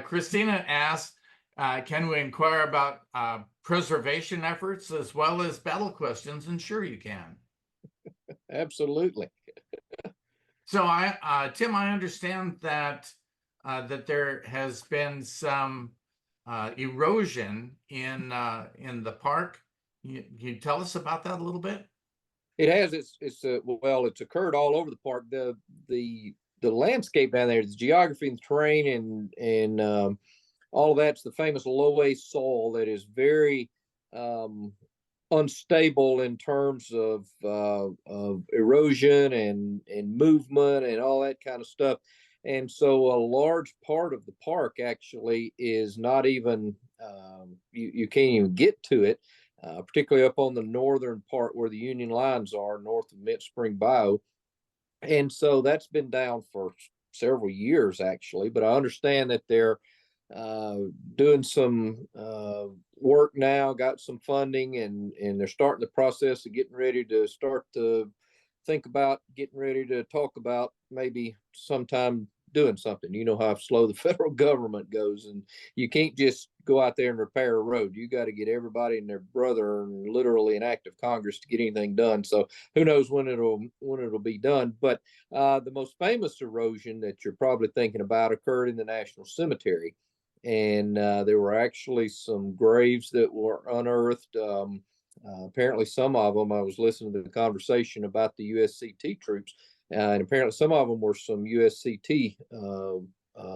Christina asked, can we inquire about preservation efforts as well as battle questions? And sure you can. Absolutely. So Tim, I understand that that there has been some erosion in the park. You tell us about that a little bit? It has. Well, it's occurred all over the park. The landscape down there, the geography and the terrain, and all of that's the famous low soil that is very um, unstable in terms of erosion and movement and all that kind of stuff. And so a large part of the park actually is not even you can't even get to it, particularly up on the northern part where the Union lines are north of Mint Spring Bayou. And so that's been down for several years actually, but I understand that they're uh, doing some work now, got some funding, and they're starting the process of getting ready to start to think about getting ready to talk about maybe sometime doing something. You know how slow the federal government goes, and you can't just go out there and repair a road. You got to get everybody and their brother and literally an act of Congress to get anything done. So who knows when it'll be done? But the most famous erosion that you're probably thinking about occurred in the National Cemetery, and there were actually some graves that were unearthed. Apparently, some of them, I was listening to the conversation about the USCT troops, and apparently some of them were some USCT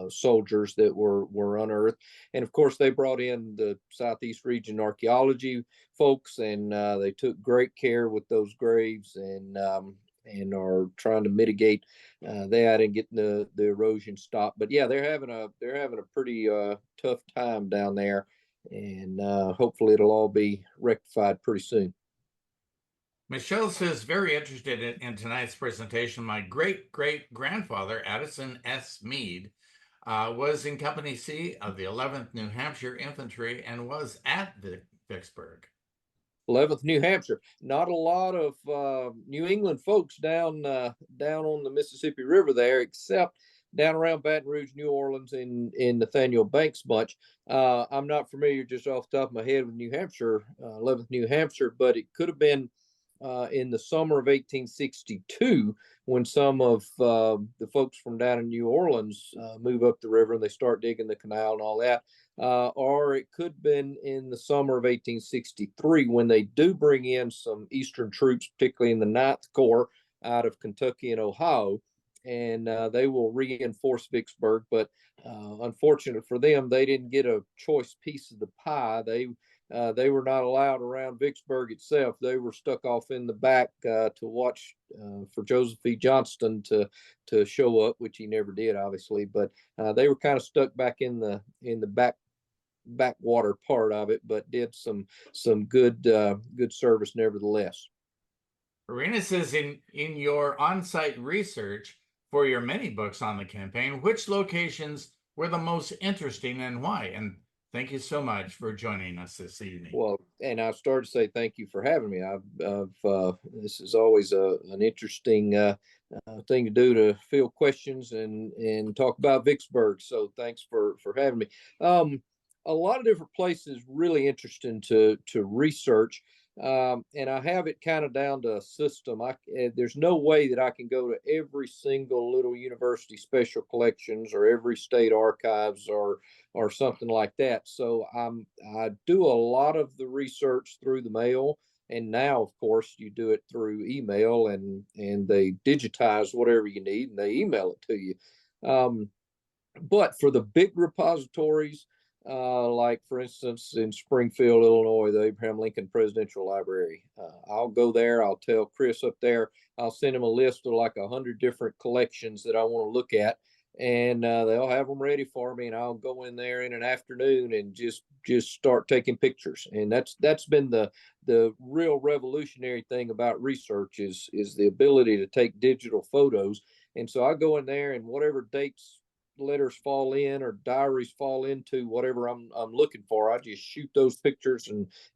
soldiers that were unearthed. And of course, they brought in the Southeast Region archaeology folks, and they took great care with those graves, and are trying to mitigate that and getting the erosion stopped. But yeah, they're having a pretty tough time down there, and hopefully it'll all be rectified pretty soon. Michelle says, very interested in tonight's presentation. My great grandfather, Addison S. Meade, was in Company C of the 11th New Hampshire Infantry and was at Vicksburg. 11th New Hampshire. Not a lot of New England folks down on the Mississippi River there, except down around Baton Rouge, New Orleans, in Nathaniel Banks bunch. I'm not familiar just off the top of my head with New Hampshire, 11th New Hampshire, but it could have been in the summer of 1862 when some of the folks from down in New Orleans move up the river and they start digging the canal and all that. Or it could have been in the summer of 1863 when they do bring in some Eastern troops, particularly in the Ninth Corps out of Kentucky and Ohio, and they will reinforce Vicksburg. But unfortunate for them, they didn't get a choice piece of the pie. They were not allowed around Vicksburg itself. They were stuck off in the back to watch for Joseph E. Johnston to show up, which he never did, obviously. But they were kind of stuck back in the backwater part of it, but did some good service nevertheless. Irina says, in your on-site research for your many books on the campaign, which locations were the most interesting and why? And thank you so much for joining us this evening. Well, and I started to say thank you for having me. This is always an interesting thing to do, to field questions and talk about Vicksburg. So thanks for having me. A lot of different places really interesting to research. And I have it kind of down to a system. There's no way that I can go to every single little university special collections or every state archives or something like that. So I do a lot of the research through the mail, and now of course you do it through email, and they digitize whatever you need and they email it to you. But for the big repositories, like for instance in Springfield, Illinois, the Abraham Lincoln Presidential Library, I'll go there. I'll tell Chris up there. I'll send him a list of like 100 different collections that I want to look at, and they'll have them ready for me, and I'll go in there in an afternoon and just start taking pictures. And that's been the real revolutionary thing about research is the ability to take digital photos. And so I go in there, and whatever dates letters fall in or diaries fall into whatever I'm looking for, I just shoot those pictures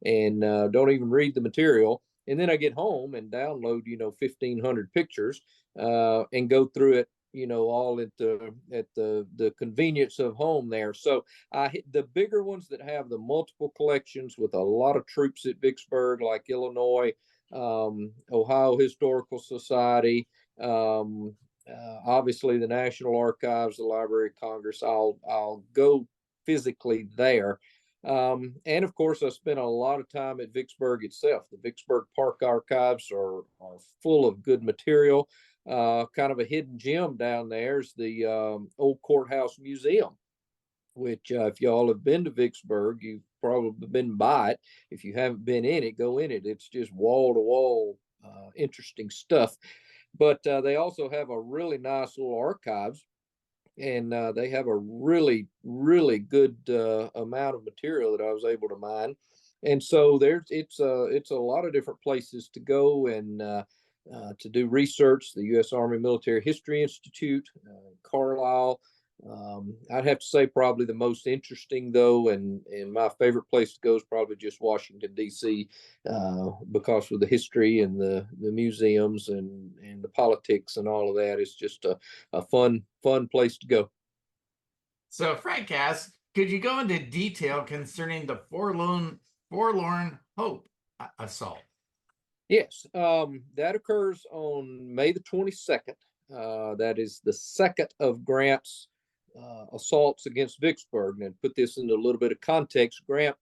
and don't even read the material. And then I get home and download 1,500 pictures and go through it all at the convenience of home there. So the bigger ones that have the multiple collections with a lot of troops at Vicksburg, like Illinois, Ohio Historical Society, obviously the National Archives, the Library of Congress. I'll go physically there. And of course, I spent a lot of time at Vicksburg itself. The Vicksburg Park Archives are full of good material. Kind of a hidden gem down there is the old courthouse museum, which if y'all have been to Vicksburg, you've probably been by it. If you haven't been in it, go in it. It's just wall to wall interesting stuff. But they also have a really nice little archives, and they have a really, really good amount of material that I was able to mine. And so it's a lot of different places to go and to do research. The U.S. Army Military History Institute, Carlisle. I'd have to say probably the most interesting though, and my favorite place to go is probably just Washington D.C. Because of the history and the museums and the politics and all of that. It's just a fun place to go. So Frank asks, could you go into detail concerning the Forlorn Hope assault? Yes, that occurs on May the 22nd. That is the second of Grant's assaults against Vicksburg. And to put this into a little bit of context, Grant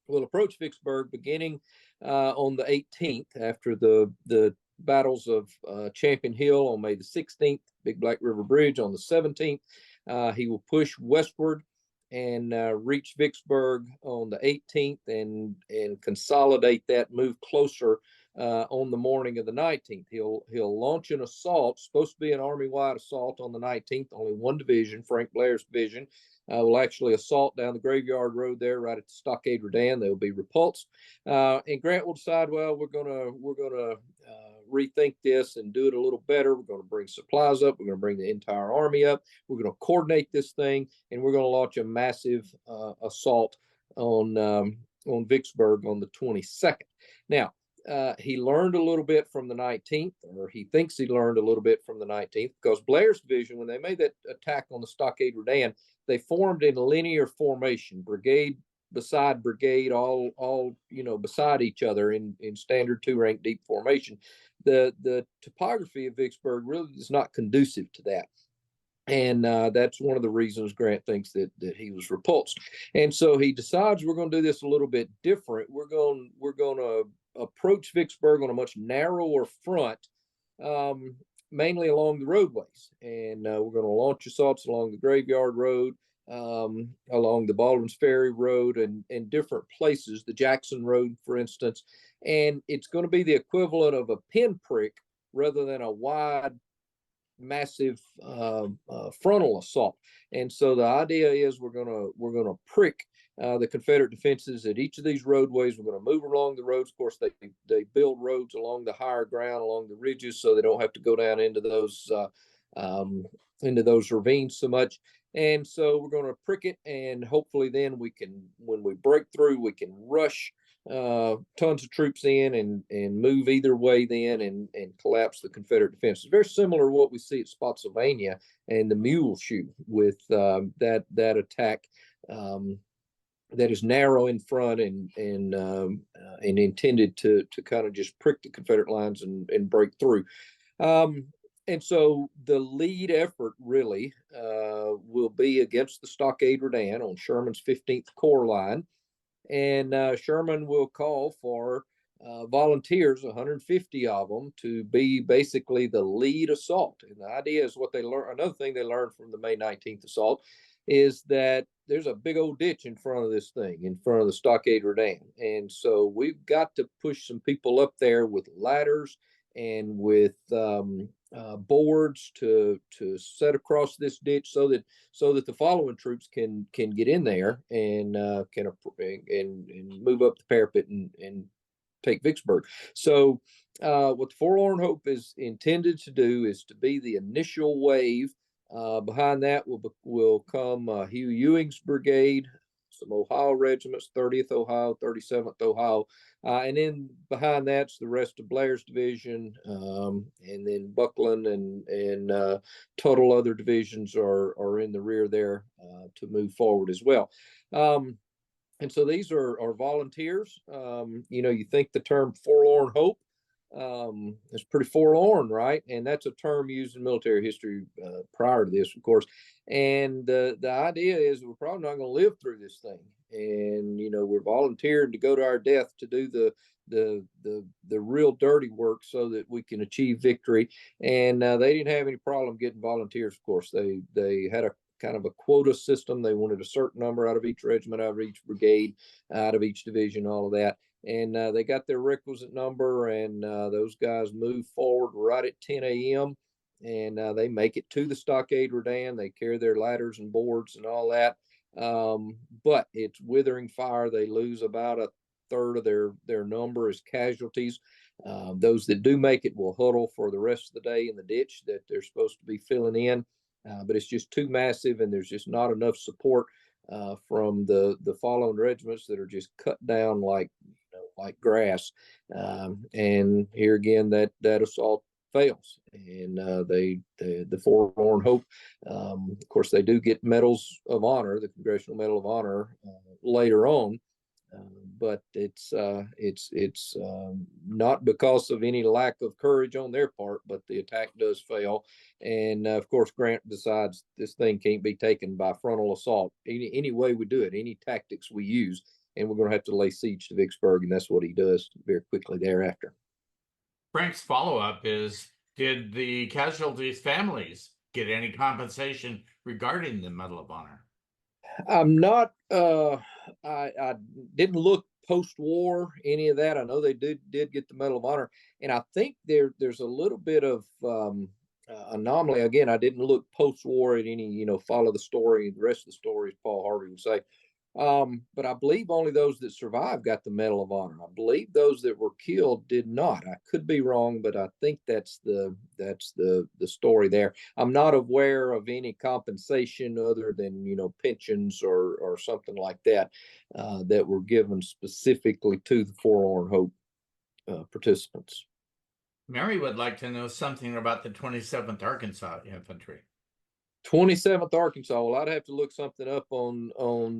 will approach Vicksburg beginning on the 18th after the battles of Champion Hill on May the 16th, Big Black River Bridge on the 17th. He will push westward and reach Vicksburg on the 18th and consolidate that, move closer on the morning of the 19th. He'll launch an assault, supposed to be an army-wide assault on the 19th. Only one division, Frank Blair's division, will actually assault down the Graveyard Road there, right at the Stockade Redan. They will be repulsed, and Grant will decide, well, we're gonna rethink this and do it a little better. We're going to bring supplies up. We're going to bring the entire army up. We're going to coordinate this thing, and we're going to launch a massive assault on Vicksburg on the 22nd. Now, he learned a little bit from the 19th, or he thinks he learned a little bit from the 19th, because Blair's division, when they made that attack on the Stockade Redan, they formed in linear formation, brigade beside brigade, all beside each other in standard two-rank deep formation. The topography of Vicksburg really is not conducive to that. And that's one of the reasons Grant thinks that he was repulsed. And so he decides we're going to do this a little bit different. We're going to approach Vicksburg on a much narrower front, mainly along the roadways. And we're going to launch assaults along the Graveyard Road, along the Baldwin's Ferry Road, and different places, the Jackson Road, for instance. And it's going to be the equivalent of a pinprick rather than a wide, massive frontal assault. And so the idea is we're gonna prick the Confederate defenses at each of these roadways. We're going to move along the roads. Of course, they build roads along the higher ground, along the ridges, so they don't have to go down into those ravines so much. And so we're going to prick it, and hopefully then when we break through, we can rush tons of troops in and move either way then and collapse the Confederate defense. It's very similar to what we see at Spotsylvania and the Mule Shoe with that attack that is narrow in front and intended to kind of just prick the Confederate lines and break through. And so the lead effort really will be against the Stockade Redan on Sherman's 15th Corps line. And Sherman will call for volunteers, 150 of them, to be basically the lead assault. And the idea is what they learned. Another thing they learned from the May 19th assault is that there's a big old ditch in front of this thing, in front of the Stockade Redan. And so we've got to push some people up there with ladders and with boards to set across this ditch so that the following troops can get in there and move up the parapet and take Vicksburg. So what the Forlorn Hope is intended to do is to be the initial wave. Behind that will come Hugh Ewing's brigade, some Ohio regiments, 30th Ohio, 37th Ohio. And then behind that's the rest of Blair's division, and then Buckland and total other divisions are in the rear there to move forward as well. And so these are volunteers. You think the term forlorn hope is pretty forlorn, right? And that's a term used in military history prior to this, of course. And the idea is we're probably not going to live through this thing. And we're volunteering to go to our death to do the real dirty work so that we can achieve victory. And they didn't have any problem getting volunteers. Of course, they had a kind of a quota system. They wanted a certain number out of each regiment, out of each brigade, out of each division, all of that. And they got their requisite number, and those guys move forward right at 10 a.m. and they make it to the stockade redan. They carry their ladders and boards and all that. But it's withering fire. They lose about a third of their number as casualties. Those that do make it will huddle for the rest of the day in the ditch that they're supposed to be filling in. But it's just too massive, and there's just not enough support from the following regiments that are just cut down like grass. And here again, that assault fails, and the forlorn hope. Of course, they do get medals of honor, the Congressional Medal of Honor, later on. But it's not because of any lack of courage on their part, but the attack does fail. And of course, Grant decides this thing can't be taken by frontal assault. Any way we do it, any tactics we use, and we're going to have to lay siege to Vicksburg, and that's what he does very quickly thereafter. Frank's follow-up is, did the casualties' families get any compensation regarding the Medal of Honor? I'm not. I didn't look post-war any of that. I know they did get the Medal of Honor, and I think there's a little bit of anomaly. Again, I didn't look post-war at any. Follow the story. The rest of the story, as Paul Harvey would say. But I believe only those that survived got the Medal of Honor. I believe those that were killed did not. I could be wrong, but I think that's the story there. I'm not aware of any compensation other than pensions or something like that that were given specifically to the Forlorn Hope participants. Mary would like to know something about the 27th Arkansas Infantry. 27th Arkansas. Well, I'd have to look something up on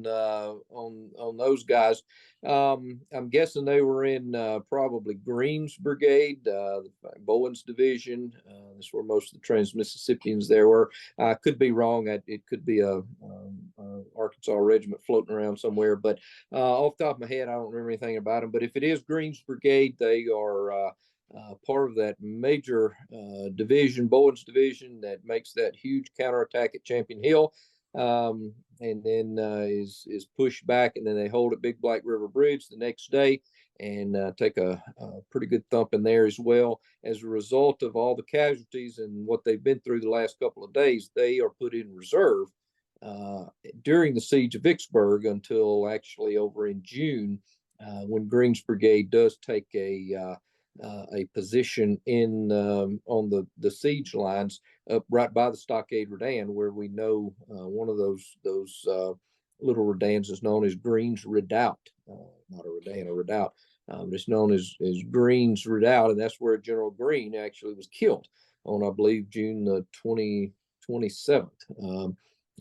those guys. I'm guessing they were in probably Green's Brigade, Bowen's Division. That's where most of the Trans-Mississippians there were. I could be wrong. It could be a Arkansas regiment floating around somewhere. But off the top of my head, I don't remember anything about them. But if it is Green's Brigade, they are part of that major division, Bowen's Division, that makes that huge counterattack at Champion Hill, and then is pushed back, and then they hold at Big Black River Bridge the next day and take a pretty good thumping there as well. As a result of all the casualties and what they've been through the last couple of days, they are put in reserve during the siege of Vicksburg until actually over in June, when Green's Brigade does take a position in on the siege lines up right by the stockade redan, where we know one of those little redans is known as Green's Redoubt, not a redan, a redoubt. It's known as Green's Redoubt, and that's where General Green actually was killed on, I believe, June the 27th.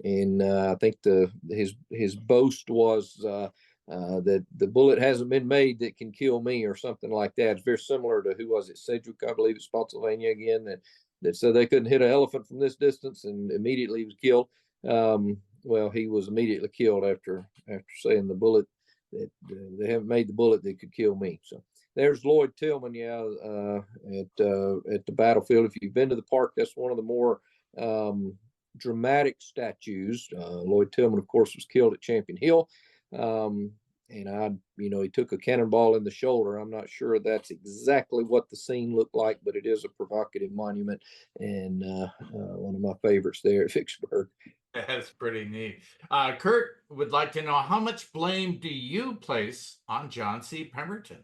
And I think his boast was that the bullet hasn't been made that can kill me, or something like that. It's very similar to, who was it, Sedgwick, I believe it's Spotsylvania again, that said they couldn't hit an elephant from this distance, and immediately he was killed. Well, he was immediately killed after saying the bullet, that they haven't made the bullet that could kill me. So there's Lloyd Tillman, at the battlefield. If you've been to the park, that's one of the more dramatic statues. Lloyd Tillman, of course, was killed at Champion Hill. And he took a cannonball in the shoulder. I'm not sure that's exactly what the scene looked like, but it is a provocative monument, and one of my favorites there at Vicksburg. That's pretty neat. Kurt would like to know, how much blame do you place on John C. Pemberton?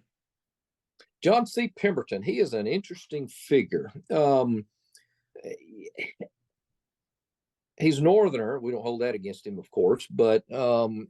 John C. Pemberton, he is an interesting figure. He's a Northerner. We don't hold that against him, of course, but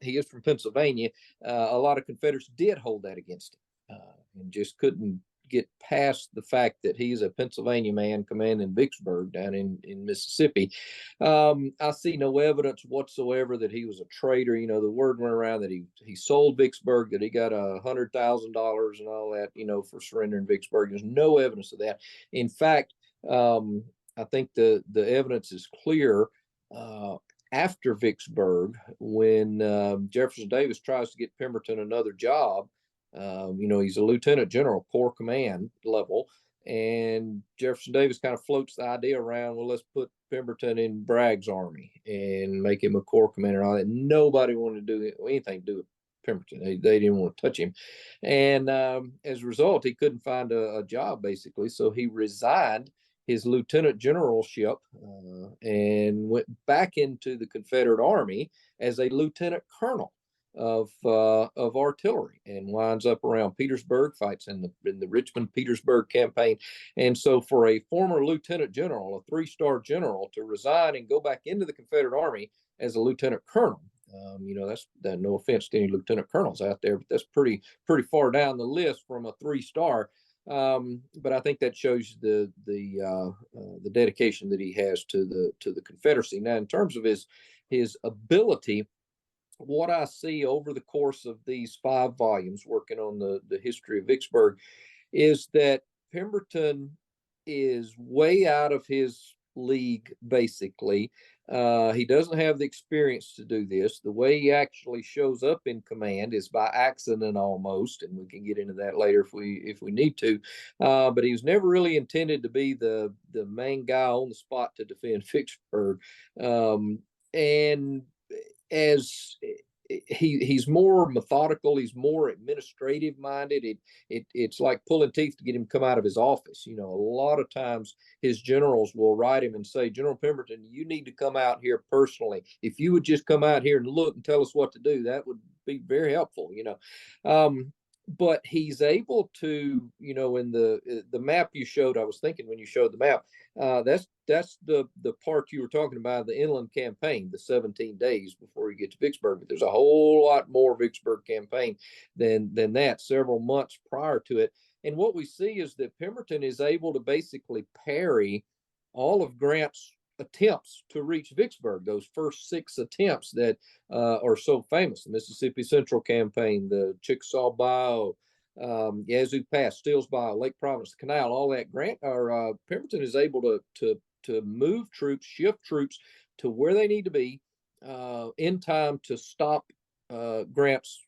he is from Pennsylvania. A lot of Confederates did hold that against him, and just couldn't get past the fact that he's a Pennsylvania man commanding Vicksburg down in Mississippi. I see no evidence whatsoever that he was a traitor. You know, the word went around that he sold Vicksburg, that he got $100,000 and all that, you know, for surrendering Vicksburg. There's no evidence of that. In fact, I think the evidence is clear uh, after Vicksburg, when Jefferson Davis tries to get Pemberton another job. You know, he's a lieutenant general, corps command level, and Jefferson Davis kind of floats the idea around. Well, let's put Pemberton in Bragg's army and make him a corps commander and all that. Nobody wanted to do anything to do with Pemberton. They didn't want to touch him, and as a result, he couldn't find a job basically. So he resigned his lieutenant generalship and went back into the Confederate Army as a lieutenant colonel of artillery, and winds up around Petersburg, fights in the Richmond Petersburg campaign. And so for a former lieutenant general, a three-star general, to resign and go back into the Confederate Army as a lieutenant colonel, you know, that's no offense to any lieutenant colonels out there, but that's pretty far down the list from a three-star. But I think that shows the dedication that he has to the Confederacy. Now, in terms of his ability, what I see over the course of these 5 volumes working on the history of Vicksburg is that Pemberton is way out of his league, basically. He doesn't have the experience to do this. The way he actually shows up in command is by accident almost, and we can get into that later if we need to. But he was never really intended to be the main guy on the spot to defend Vicksburg. And as he's more methodical, he's more administrative minded. It's like pulling teeth to get him to come out of his office. You know, a lot of times his generals will write him and say, General Pemberton, you need to come out here personally. If you would just come out here and look and tell us what to do, that would be very helpful, you know. But he's able to, you know, in the map you showed, I was thinking when you showed the map, that's the part you were talking about, the inland campaign, the 17 days before you get to Vicksburg. But there's a whole lot more Vicksburg campaign than that, several months prior to it. And what we see is that Pemberton is able to basically parry all of Grant's attempts to reach Vicksburg, those first 6 attempts that are so famous: the Mississippi Central Campaign, the Chickasaw Bayou, Yazoo Pass, Steele's Bayou, Lake Providence, the Canal, all that. Pemberton is able to move troops, shift troops to where they need to be in time to stop Grant's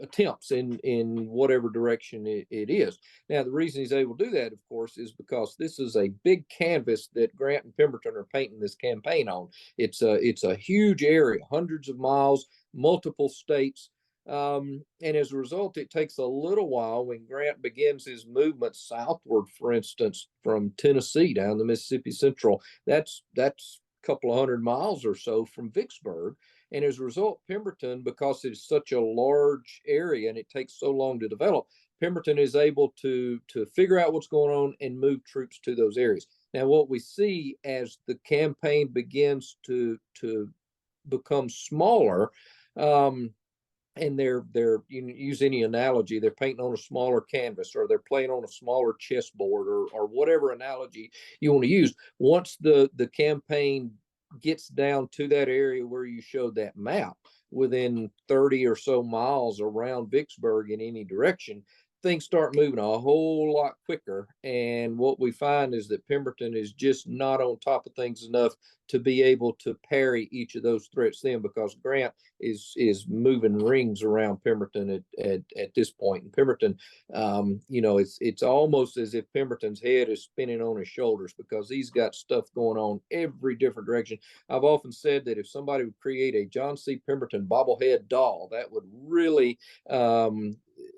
attempts in whatever direction it is. Now, the reason he's able to do that, of course, is because this is a big canvas that Grant and Pemberton are painting this campaign on. It's a huge area, hundreds of miles, multiple states. And as a result, it takes a little while when Grant begins his movement southward, for instance, from Tennessee down the Mississippi Central. That's a couple of 100 miles or so from Vicksburg. And as a result, Pemberton, because it's such a large area and it takes so long to develop, Pemberton is able to figure out what's going on and move troops to those areas. Now, what we see as the campaign begins to become smaller, and they're you know, use any analogy, they're painting on a smaller canvas, or they're playing on a smaller chessboard, or whatever analogy you want to use. Once the campaign gets down to that area where you showed that map, within 30 or so miles around Vicksburg in any direction, things start moving a whole lot quicker. And what we find is that Pemberton is just not on top of things enough to be able to parry each of those threats then, because Grant is moving rings around Pemberton at this point. And Pemberton, you know, it's almost as if Pemberton's head is spinning on his shoulders, because he's got stuff going on every different direction. I've often said that if somebody would create a John C. Pemberton bobblehead doll, that would really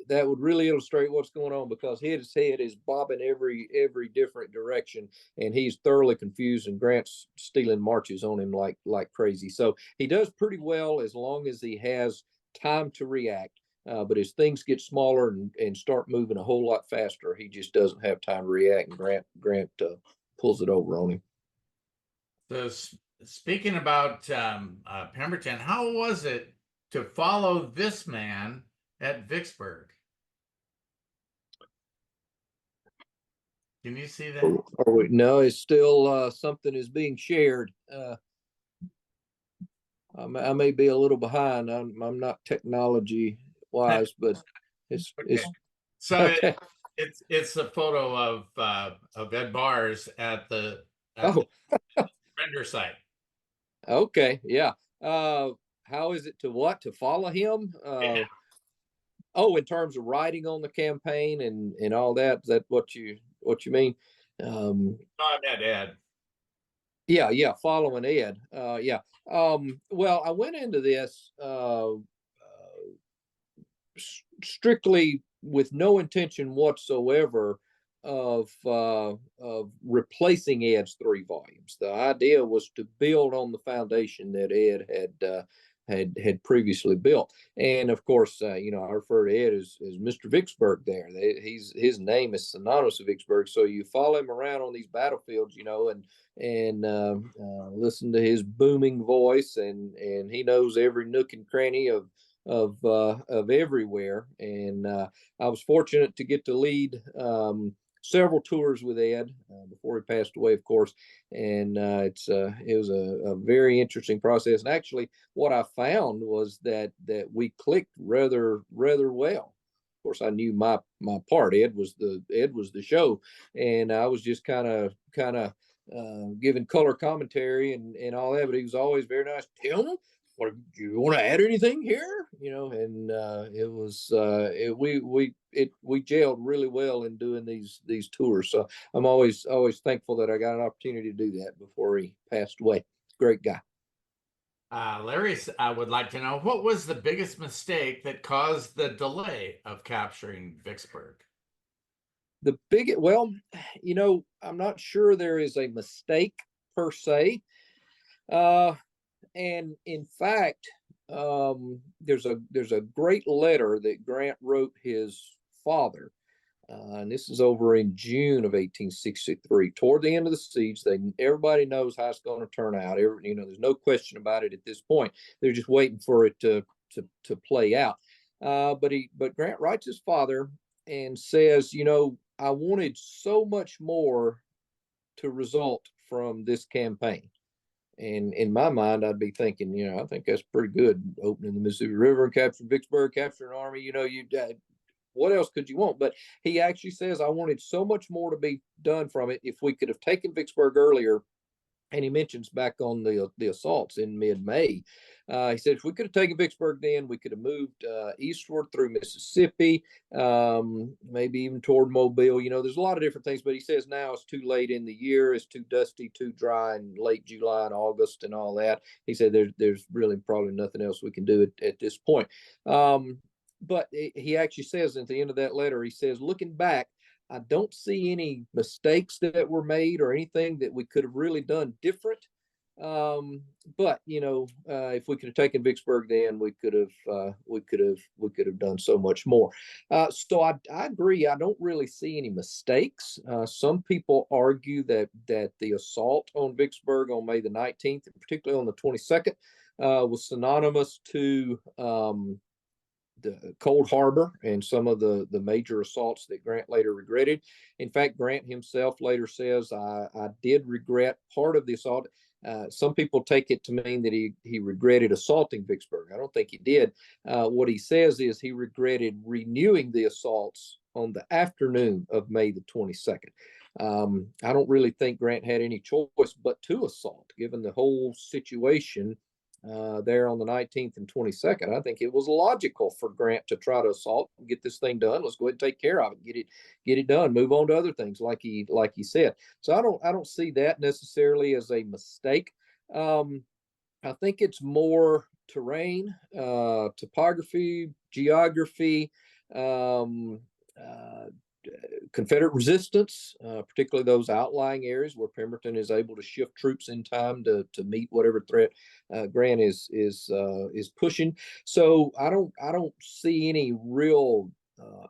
illustrate what's going on, because his head is bobbing every different direction, and he's thoroughly confused, and Grant's stealing marches on him like crazy. So he does pretty well as long as he has time to react. But as things get smaller and start moving a whole lot faster, he just doesn't have time to react, and Grant pulls it over on him. The speaking about Pemberton, how was it to follow this man at Vicksburg? Can you see that? No, it's still something is being shared. I may be a little behind. I'm not technology wise, but it's Okay. So okay. it's a photo of Ed Bars at the Oh, render site. okay, yeah. How is it to follow him? Yeah. Oh, in terms of writing on the campaign and all that. Is that what you mean? Um, I met Ed. yeah, yeah, following Ed. Yeah. Well, I went into this strictly with no intention whatsoever of replacing Ed's 3 volumes. The idea was to build on the foundation that Ed had previously built. And of course, I refer to Ed as Mr. Vicksburg there. His name is synonymous with Vicksburg. So you follow him around on these battlefields, and listen to his booming voice, and he knows every nook and cranny of everywhere. And I was fortunate to get to lead several tours with Ed before he passed away, of course. And it was a very interesting process. And actually, what I found was that we clicked rather well. Of course, I knew my part. Ed was the show, and I was just kind of giving color commentary and all that. But he was always very nice. Tim, what do you want to add anything here? And it was we gelled really well in doing these tours. So I'm always thankful that I got an opportunity to do that before he passed away. Great guy. Larry, I would like to know what was the biggest mistake that caused the delay of capturing Vicksburg? Well, I'm not sure there is a mistake per se. Uh, and in fact, there's a great letter that Grant wrote his father, and this is over in June of 1863, toward the end of the siege. Everybody knows how it's going to turn out. There's no question about it at this point. They're just waiting for it to play out. But Grant writes his father and says, I wanted so much more to result from this campaign. And in my mind, I'd be thinking, I think that's pretty good. Opening the Mississippi River and capturing Vicksburg, capturing an army. What else could you want? But he actually says, I wanted so much more to be done from it. If we could have taken Vicksburg earlier, and he mentions back on the assaults in mid-May. He said if we could have taken Vicksburg then, we could have moved eastward through Mississippi, maybe even toward Mobile. There's a lot of different things, but he says now it's too late in the year, it's too dusty, too dry in late July and August and all that. He said there's really probably nothing else we can do at this point. But he actually says at the end of that letter, he says, looking back, I don't see any mistakes that were made or anything that we could have really done different. But if we could have taken Vicksburg, then we could have done so much more. So I agree. I don't really see any mistakes. Some people argue that the assault on Vicksburg on May the 19th, and particularly on the 22nd, was synonymous to the Cold Harbor and some of the major assaults that Grant later regretted. In fact, Grant himself later says, I did regret part of the assault. Some people take it to mean that he regretted assaulting Vicksburg. I don't think he did. What he says is he regretted renewing the assaults on the afternoon of May the 22nd. I don't really think Grant had any choice but to assault, given the whole situation there on the 19th and 22nd. I think it was logical for Grant to try to assault and get this thing done. Let's go ahead and take care of it, get it done, move on to other things, like he said. So I don't see that necessarily as a mistake. I think it's more terrain, topography, geography, um, Confederate resistance, particularly those outlying areas where Pemberton is able to shift troops in time to meet whatever threat Grant is pushing. So I don't see any real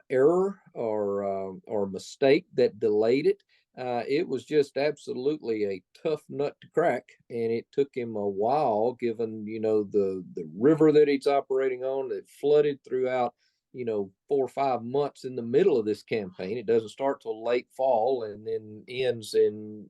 error or mistake that delayed it. It was just absolutely a tough nut to crack, and it took him a while, given the river that he's operating on that flooded throughout 4 or 5 months in the middle of this campaign. It doesn't start till late fall and then ends in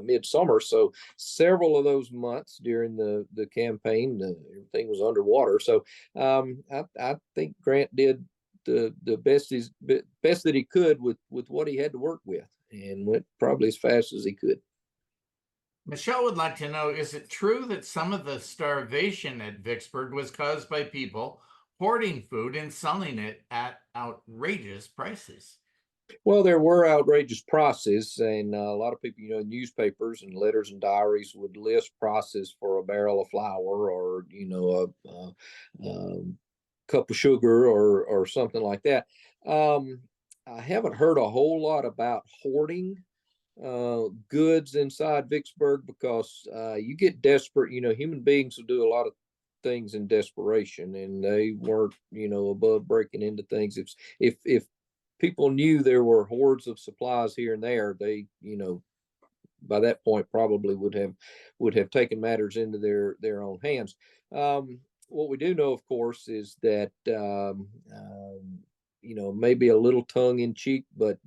midsummer. So several of those months during the campaign, everything was underwater. So I think Grant did the best that he could with what he had to work with, and went probably as fast as he could. Michelle would like to know, is it true that some of the starvation at Vicksburg was caused by people hoarding food and selling it at outrageous prices? Well, there were outrageous prices, and a lot of people, newspapers and letters and diaries would list prices for a barrel of flour, or a cup of sugar, or something like that. Um, I haven't heard a whole lot about hoarding goods inside Vicksburg, because you get desperate. Human beings will do a lot of things in desperation, and they weren't, above breaking into things. If people knew there were hordes of supplies here and there, they, by that point probably would have taken matters into their own hands. What we do know, of course, is that maybe a little tongue in cheek, but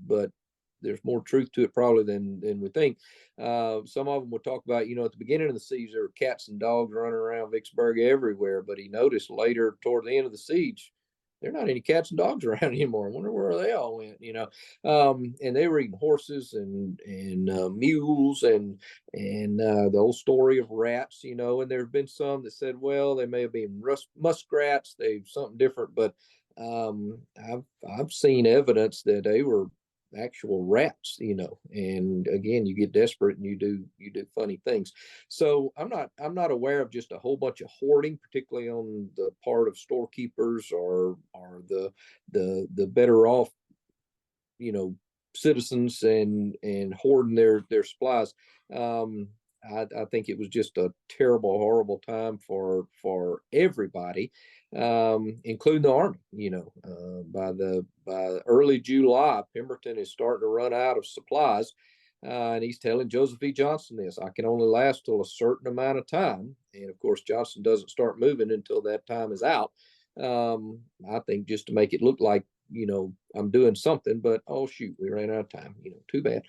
there's more truth to it probably than we think. Some of them would talk about, at the beginning of the siege, there were cats and dogs running around Vicksburg everywhere, but he noticed later toward the end of the siege, there are not any cats and dogs around anymore. I wonder where they all went. And they were eating horses and mules, and the old story of rats. And there have been some that said, well, they may have been muskrats, they've something different, but I've seen evidence that they were actual rats. And again, you get desperate and you do funny things. So I'm not aware of just a whole bunch of hoarding, particularly on the part of storekeepers, or the better off citizens, and hoarding their supplies. I think it was just a terrible, horrible time for everybody, including the army. By early July, Pemberton is starting to run out of supplies, and he's telling Joseph E. Johnston this: "I can only last till a certain amount of time." And of course, Johnston doesn't start moving until that time is out. I think just to make it look like, I'm doing something, but oh shoot, we ran out of time. Too bad.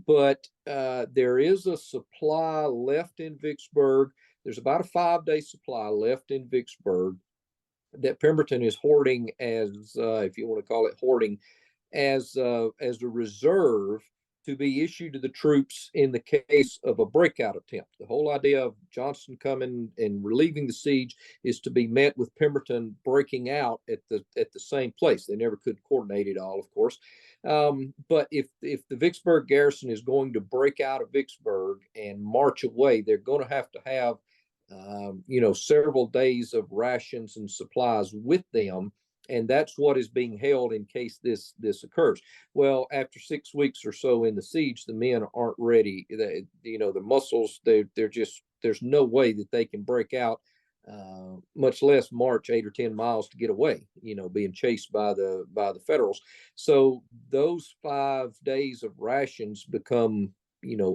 But there is a supply left in Vicksburg. There's about a 5-day supply left in Vicksburg that Pemberton is hoarding, as if you want to call it hoarding, as a reserve to be issued to the troops in the case of a breakout attempt. The whole idea of Johnston coming and relieving the siege is to be met with Pemberton breaking out at the same place. They never could coordinate it all, of course. But if the Vicksburg garrison is going to break out of Vicksburg and march away, they're going to have several days of rations and supplies with them, and that's what is being held in case this occurs. Well, after 6 weeks or so in the siege, the men aren't ready. The muscles, they're just, there's no way that they can break out, much less march 8 or 10 miles to get away. Being chased by the Federals. So those 5 days of rations become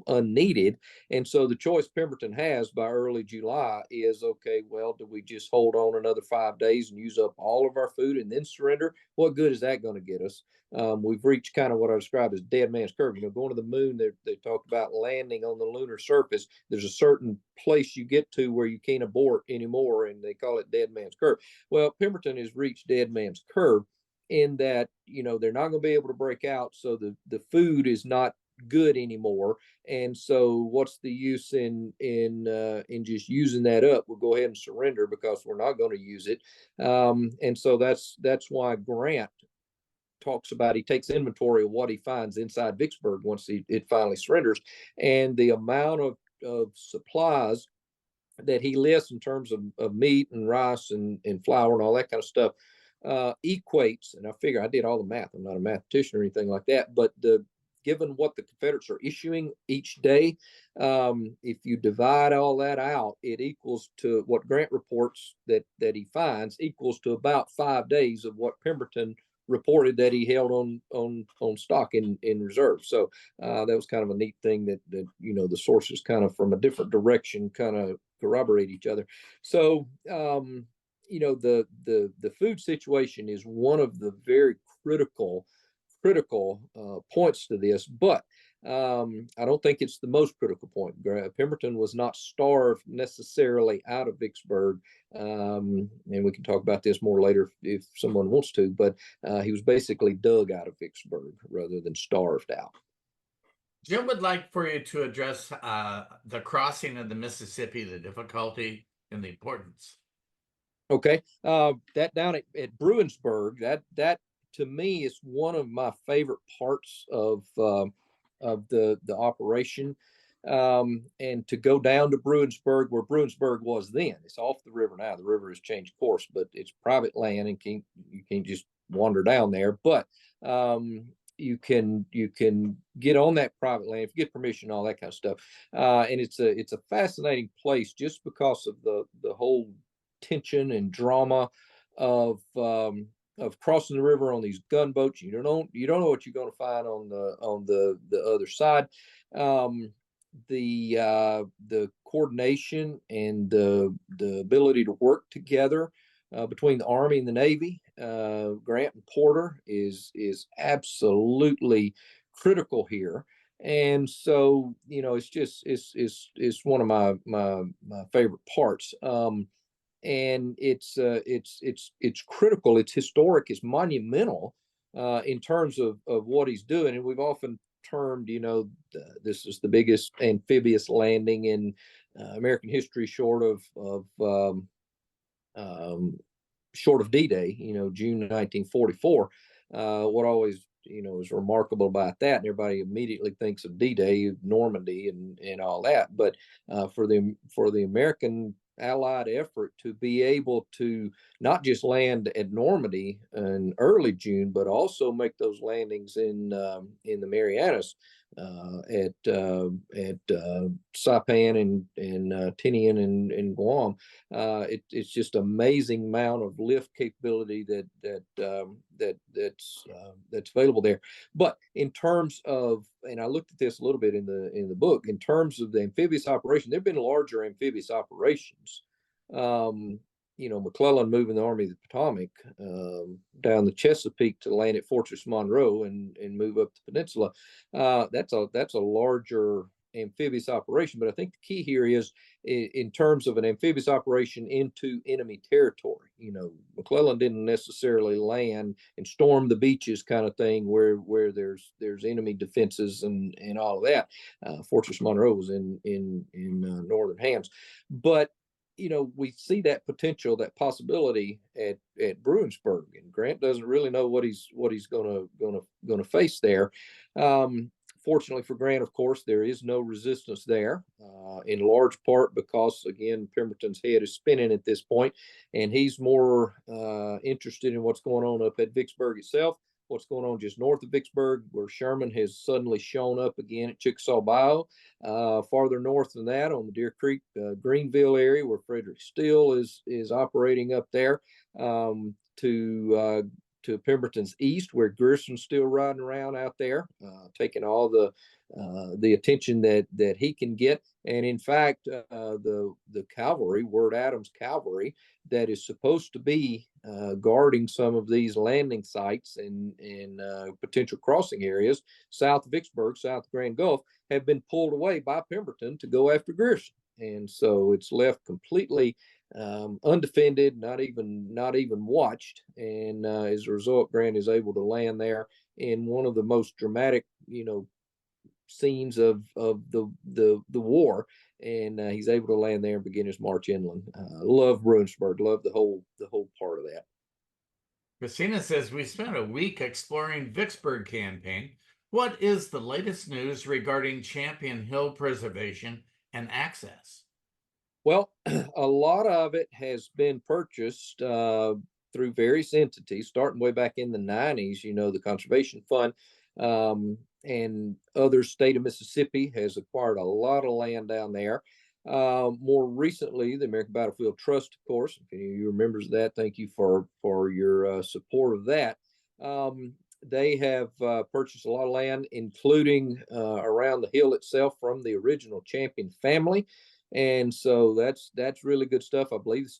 unneeded. And so the choice Pemberton has by early July is, okay, well, do we just hold on another 5 days and use up all of our food and then surrender? What good is that going to get us? We've reached kind of what I describe as dead man's curve. Going to the moon, they talk about landing on the lunar surface. There's a certain place you get to where you can't abort anymore, and they call it dead man's curve. Well, Pemberton has reached dead man's curve in that, they're not going to be able to break out. So the food is not good anymore, and so what's the use in just using that up? We'll go ahead and surrender because we're not going to use it. And so that's why Grant talks about, he takes inventory of what he finds inside Vicksburg once it finally surrenders, and the amount of supplies that he lists in terms of meat and rice and flour and all that kind of stuff equates, and I figure I did all the math. I'm not a mathematician or anything like that, but given what the Confederates are issuing each day, if you divide all that out, it equals to what Grant reports that he finds equals to about 5 days of what Pemberton reported that he held on stock in reserve. So that was kind of a neat thing that the sources kind of from a different direction kind of corroborate each other. So the food situation is one of the very critical points to this, but I don't think it's the most critical point. Pemberton was not starved necessarily out of Vicksburg, and we can talk about this more later if someone wants to, but he was basically dug out of Vicksburg rather than starved out. Jim would like for you to address the crossing of the Mississippi, the difficulty and the importance. Okay, that down at Bruinsburg, that to me is one of my favorite parts of the operation. And to go down to Bruinsburg, where Bruinsburg was then, it's off the river now. The river has changed course, but it's private land, and you can't just wander down there. But you can get on that private land if you get permission, all that kind of stuff. And it's a fascinating place just because of the whole tension and drama of crossing the river on these gunboats. You don't know what you're going to find on the other side. The coordination and the ability to work together between the Army and the Navy, Grant and Porter, is absolutely critical here. And so it's one of my favorite parts. And it's critical. It's historic. It's monumental in terms of what he's doing. And we've often termed, this is the biggest amphibious landing in American history, short of D-Day. June 1944. What always is remarkable about that, and everybody immediately thinks of D-Day, Normandy, and all that. But for the American Allied effort to be able to not just land at Normandy in early June, but also make those landings in the Marianas, at Saipan and Tinian and Guam. It's just amazing amount of lift capability that's available there. But in terms of, and I looked at this a little bit in the book, in terms of the amphibious operation, there've been larger amphibious operations. McClellan moving the Army of the Potomac down the Chesapeake to land at Fortress Monroe and move up the peninsula. That's a larger amphibious operation. But I think the key here is in terms of an amphibious operation into enemy territory. McClellan didn't necessarily land and storm the beaches kind of thing where there's enemy defenses and all of that. Fortress Monroe was in northern hands, but we see that potential, that possibility at Bruinsburg, and Grant doesn't really know what he's gonna face there. Fortunately for Grant, of course, there is no resistance there, in large part because, again, Pemberton's head is spinning at this point, and he's more interested in what's going on up at Vicksburg itself, what's going on just north of Vicksburg, where Sherman has suddenly shown up again at Chickasaw Bayou. Farther north than that, on the Deer Creek, Greenville area, where Frederick Steele is operating up there, to Pemberton's east, where Grierson's still riding around out there, taking all the attention that he can get. And in fact, the cavalry, Ward Adams cavalry, that is supposed to be guarding some of these landing sites and potential crossing areas south of Vicksburg, south of Grand Gulf, have been pulled away by Pemberton to go after Grierson. And so it's left completely undefended, not even watched. And as a result, Grant is able to land there in one of the most dramatic, scenes of the war, and he's able to land there and begin his march inland. Love Bruinsburg, love the whole part of that. Christina says, we spent a week exploring Vicksburg campaign. What is the latest news regarding Champion Hill preservation and access? Well, a lot of it has been purchased through various entities, starting way back in the 90s. The Conservation Fund and other state of Mississippi has acquired a lot of land down there. More recently, the American Battlefield Trust, of course, if any of you remembers that, thank you for your support of that. They have purchased a lot of land, including around the hill itself from the original Champion family. And so that's really good stuff. I believe the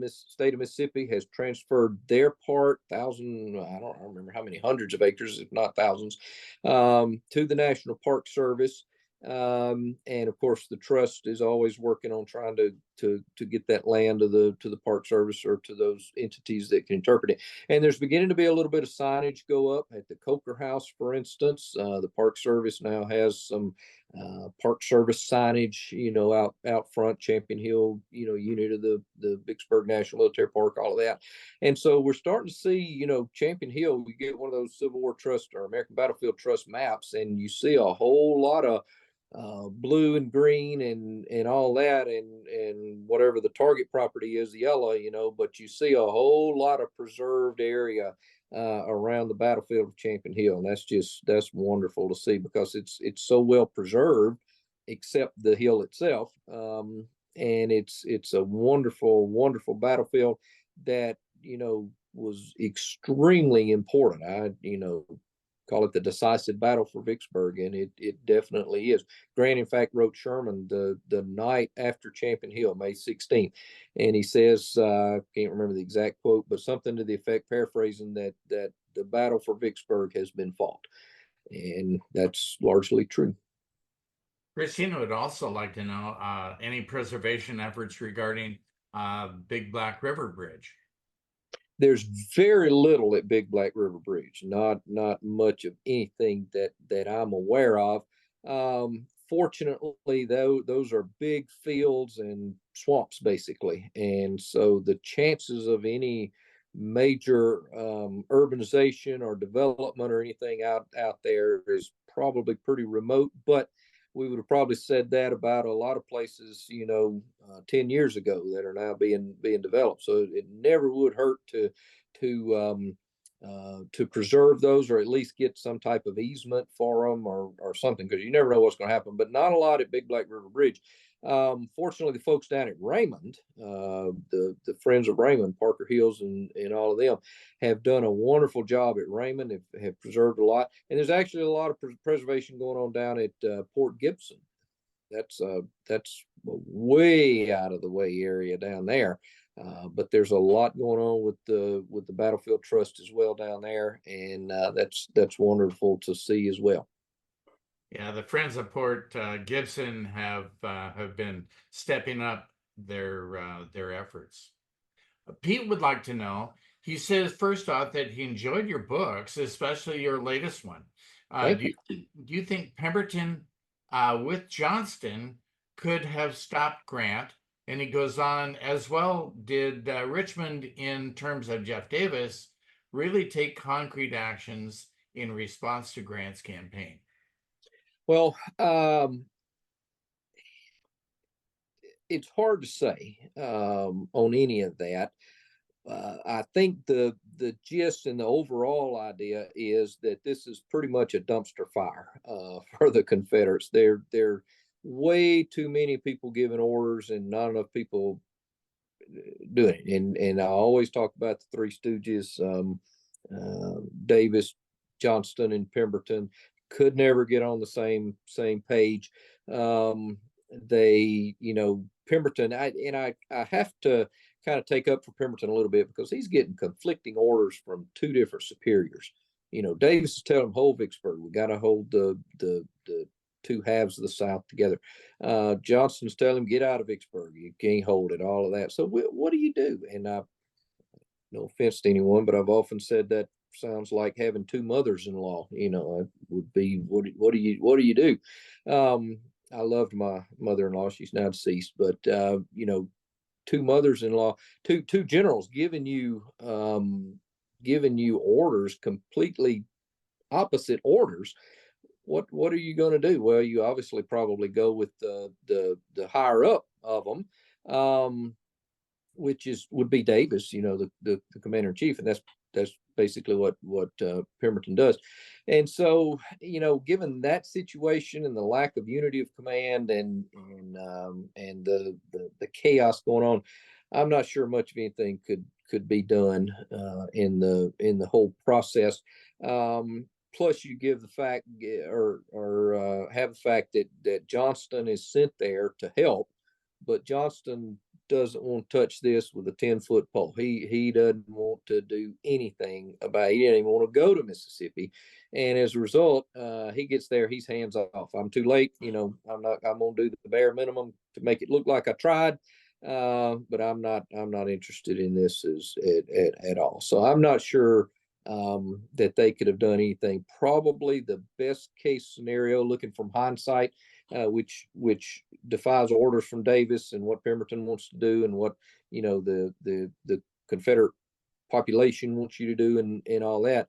state of Mississippi has transferred their part, thousand, I don't remember how many hundreds of acres, if not thousands, to the National Park Service. And of course, the trust is always working on trying to get that land to the Park Service or to those entities that can interpret it. And there's beginning to be a little bit of signage go up at the Coker House, for instance. The Park Service now has some Park Service signage, out front, Champion Hill, unit of the Vicksburg National Military Park, all of that. And so we're starting to see, Champion Hill, you get one of those Civil War Trust or American Battlefield Trust maps, and you see a whole lot of blue and green and all that, and whatever the target property is, yellow, but you see a whole lot of preserved area around the battlefield of Champion Hill, and that's wonderful to see because it's so well preserved, except the hill itself, and it's a wonderful battlefield that was extremely important. I call it the decisive battle for Vicksburg, and it definitely is. Grant, in fact, wrote Sherman the night after Champion Hill, May 16th, and he says, I can't remember the exact quote, but something to the effect, paraphrasing, that the battle for Vicksburg has been fought, and that's largely true. Christina would also like to know any preservation efforts regarding Big Black River Bridge. There's very little at Big Black River Bridge, not much of anything that I'm aware of. Fortunately, though, those are big fields and swamps basically, and so the chances of any major urbanization or development or anything out there is probably pretty remote. But we would have probably said that about a lot of places, 10 years ago that are now being developed. So it never would hurt to preserve those, or at least get some type of easement for them or something, because you never know what's going to happen. But not a lot at Big Black River Bridge. Fortunately, the folks down at Raymond, the Friends of Raymond, Parker Hills, and all of them, have done a wonderful job at Raymond. Have preserved a lot, and there's actually a lot of preservation going on down at Port Gibson. That's way out of the way area down there. But there's a lot going on with the Battlefield Trust as well down there, and that's wonderful to see as well. Yeah, the Friends of Port Gibson have been stepping up their efforts. Pete would like to know. He says first off that he enjoyed your books, especially your latest one. Thank you. Do you think Pemberton with Johnston could have stopped Grant? And he goes on, as well, did Richmond, in terms of Jeff Davis, really take concrete actions in response to Grant's campaign? Well, it's hard to say on any of that. I think the gist and the overall idea is that this is pretty much a dumpster fire for the Confederates. There way too many people giving orders and not enough people doing it. And I always talk about the Three Stooges, Davis, Johnston, and Pemberton could never get on the same page. Pemberton, I have to kind of take up for Pemberton a little bit because he's getting conflicting orders from two different superiors. Davis is telling him hold Vicksburg. We got to hold the two halves of the South together. Johnston's telling him get out of Vicksburg. You can't hold it. All of that. So what do you do? And no offense to anyone, but I've often said that sounds like having two mothers-in-law. It would be what do you do? I loved my mother-in-law. She's now deceased, but two mothers-in-law, two generals giving you orders, completely opposite orders. What are you going to do? Well, you obviously probably go with the higher up of them, which would be Davis, the commander in chief, and that's basically what Pemberton does. And so, given that situation and the lack of unity of command and the chaos going on, I'm not sure much of anything could be done in the whole process. Plus, you give the fact or have the fact that Johnston is sent there to help, but Johnston doesn't want to touch this with a 10-foot pole. He doesn't want to do anything about it. He doesn't even want to go to Mississippi. And as a result, he gets there, he's hands off. I'm too late. I'm gonna do the bare minimum to make it look like I tried. But I'm not interested in this at all. So I'm not sure that they could have done anything. Probably the best case scenario, looking from hindsight, which defies orders from Davis and what Pemberton wants to do and what the Confederate population wants you to do and all that.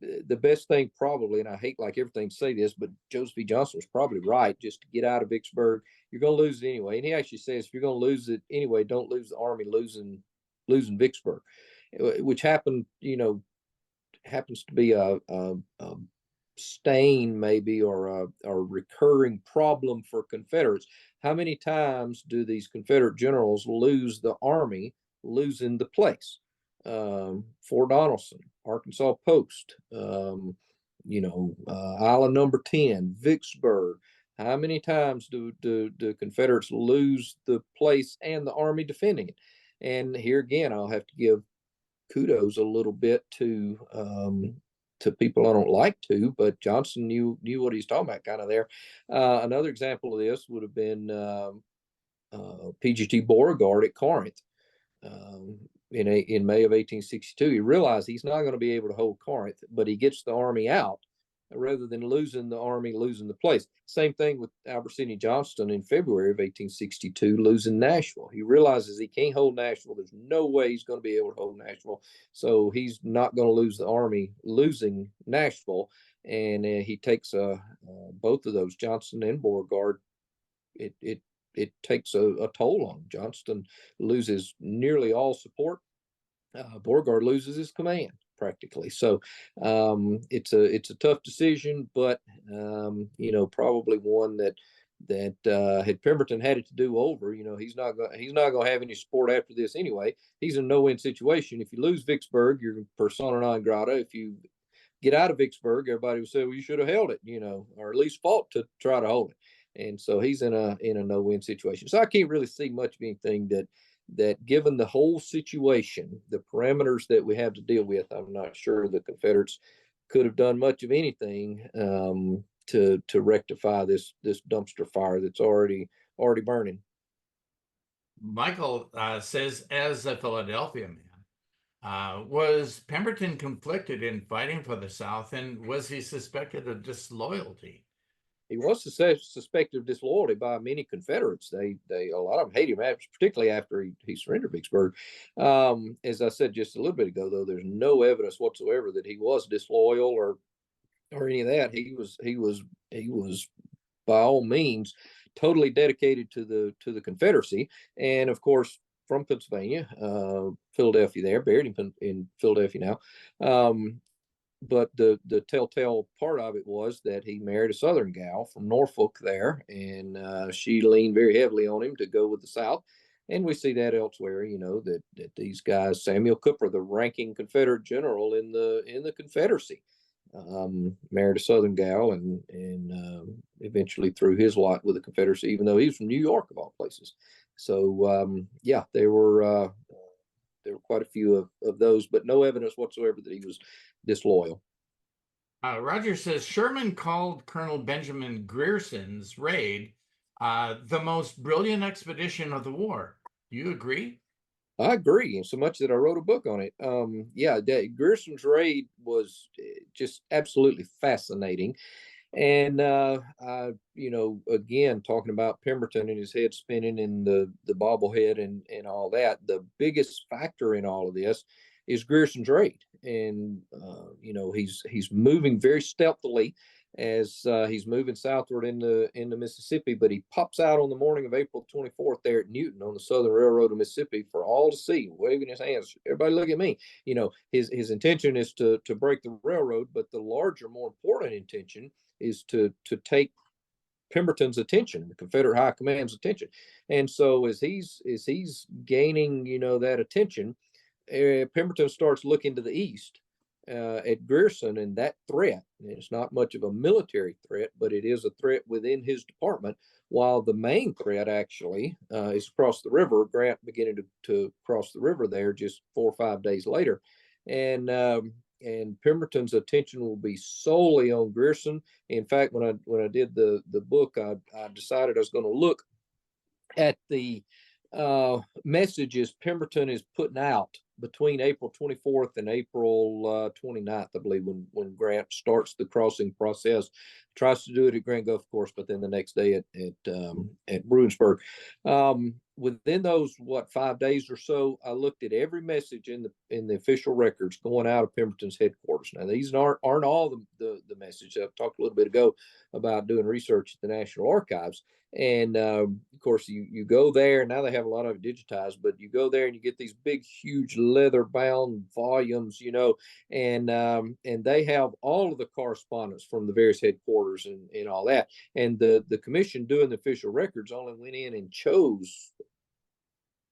The best thing probably, and I hate like everything to say this, but Joseph E. Johnson was probably right, just to get out of Vicksburg. You're going to lose it anyway. And he actually says, if you're going to lose it anyway, don't lose the army losing Vicksburg, which happens to be a stain maybe, or a recurring problem for Confederates. How many times do these Confederate generals lose the army losing the place? Fort Donelson, Arkansas Post, Island number 10, Vicksburg. How many times do Confederates lose the place and the army defending it? And here again, I'll have to give kudos a little bit to people I don't like to, but Johnson knew what he's talking about kind of there. Another example of this would have been PGT Beauregard at Corinth. In May of 1862, he realized he's not going to be able to hold Corinth, but he gets the army out rather than losing the army, losing the place. Same thing with Albert Sidney Johnston in February of 1862, losing Nashville. He realizes he can't hold Nashville. There's no way he's going to be able to hold Nashville. So he's not going to lose the army, losing Nashville. And he takes both of those, Johnston and Beauregard. It takes a toll on him. Johnston loses nearly all support. Beauregard loses his command practically. So it's a tough decision, but probably one that had Pemberton had it to do over, he's not going to have any support after this anyway. He's in a no-win situation. If you lose Vicksburg, you're persona non grata. If you get out of Vicksburg, everybody will say, well, you should have held it, or at least fought to try to hold it. And so he's in a no-win situation. So I can't really see much of anything that given the whole situation, the parameters that we have to deal with, I'm not sure the Confederates could have done much of anything to rectify this dumpster fire that's already burning. Michael says, as a Philadelphia man, was Pemberton conflicted in fighting for the South, and was he suspected of disloyalty? He was suspected of disloyalty by many Confederates. They a lot of them hate him, particularly after he surrendered Vicksburg. As I said just a little bit ago, though, there's no evidence whatsoever that he was disloyal or any of that. He was by all means totally dedicated to the Confederacy, and of course from Pennsylvania, Philadelphia. There, buried in Philadelphia now. But the telltale part of it was that he married a Southern gal from Norfolk there, and she leaned very heavily on him to go with the South. And we see that elsewhere, that these guys, Samuel Cooper, the ranking Confederate general in the Confederacy, married a Southern gal and eventually threw his lot with the Confederacy, even though he was from New York of all places. So there were quite a few of those, but no evidence whatsoever that he was disloyal. Roger says Sherman called Colonel Benjamin Grierson's raid the most brilliant expedition of the war. Do you agree? I agree, and so much that I wrote a book on it. Grierson's raid was just absolutely fascinating. And again, talking about Pemberton and his head spinning and the bobblehead and all that, the biggest factor in all of this is Grierson's raid. And he's moving very stealthily as he's moving southward into Mississippi, but he pops out on the morning of April 24th there at Newton on the Southern Railroad of Mississippi for all to see, waving his hands. Everybody look at me. His intention is to break the railroad, but the larger, more important intention is to take Pemberton's attention, the Confederate High Command's attention. And so as he's gaining, that attention, Pemberton starts looking to the east at Grierson and that threat. And it's not much of a military threat, but it is a threat within his department. While the main threat actually is across the river, Grant beginning to cross the river there just 4 or 5 days later. And Pemberton's attention will be solely on Grierson. In fact, when I did the book, I decided I was going to look at the messages Pemberton is putting out between April 24th and April 29th, I believe, when Grant starts the crossing process. Tries to do it at Grand Gulf, of course, but then the next day at Bruinsburg. Within those 5 days or so, I looked at every message in the official records going out of Pemberton's headquarters. Now, these aren't all the messages. I talked a little bit ago about doing research at the National Archives. And of course, you go there. Now they have a lot of it digitized, but you go there and you get these big, huge leather-bound volumes, and they have all of the correspondence from the various headquarters and all that. And the commission doing the official records only went in and chose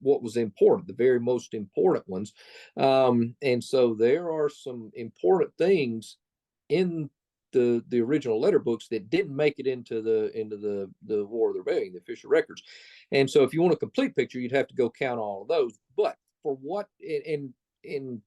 what was important, the very most important ones. And so there are some important things in the original letter books that didn't make it into the War of the Rebellion, the official records. And so if you want a complete picture, you'd have to go count all of those. But for what in 99%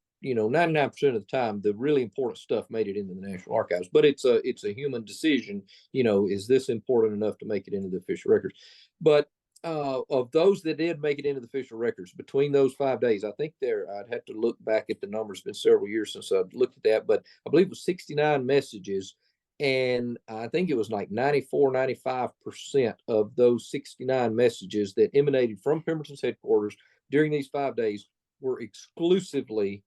of the time, the really important stuff made it into the National Archives. But it's a human decision, is this important enough to make it into the official records? But of those that did make it into the official records between those 5 days, I think I'd have to look back at the numbers. It's been several years since I've looked at that, but I believe it was 69 messages. And I think it was like 94, 95% of those 69 messages that emanated from Pemberton's headquarters during these 5 days were exclusively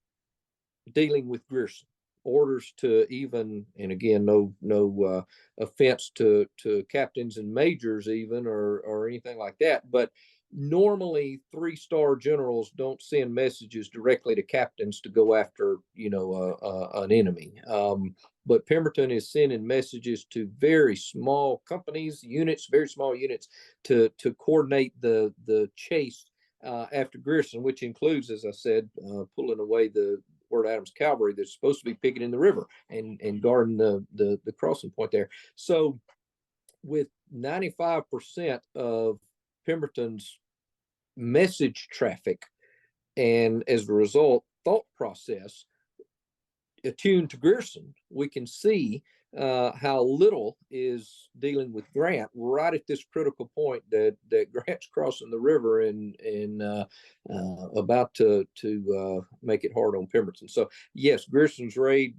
dealing with Grierson. Orders to even, and again, no offense to captains and majors even or anything like that, but normally 3-star generals don't send messages directly to captains to go after an enemy. But Pemberton is sending messages to very small companies, units, very small units to coordinate the chase after Grierson, which includes, as I said, pulling away the Ward Adams cavalry that's supposed to be picketing the river and guarding the crossing point there. So with 95% of Pemberton's message traffic and as a result thought process attuned to Grierson, we can see how little is dealing with Grant right at this critical point that Grant's crossing the river and about to make it hard on Pemberton. So yes, Grierson's raid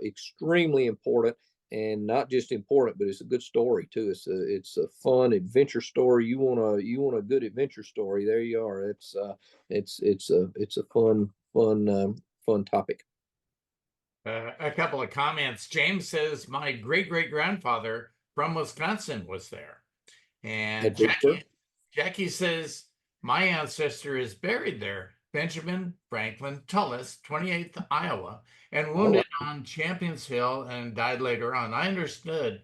extremely important, and not just important, but it's a good story too. It's a fun adventure story. You want a good adventure story? There you are. It's a fun topic. A couple of comments. James says, my great-great-grandfather from Wisconsin was there. And Jackie says, my ancestor is buried there. Benjamin Franklin Tullis, 28th Iowa, and wounded on Champions Hill and died later on. I understood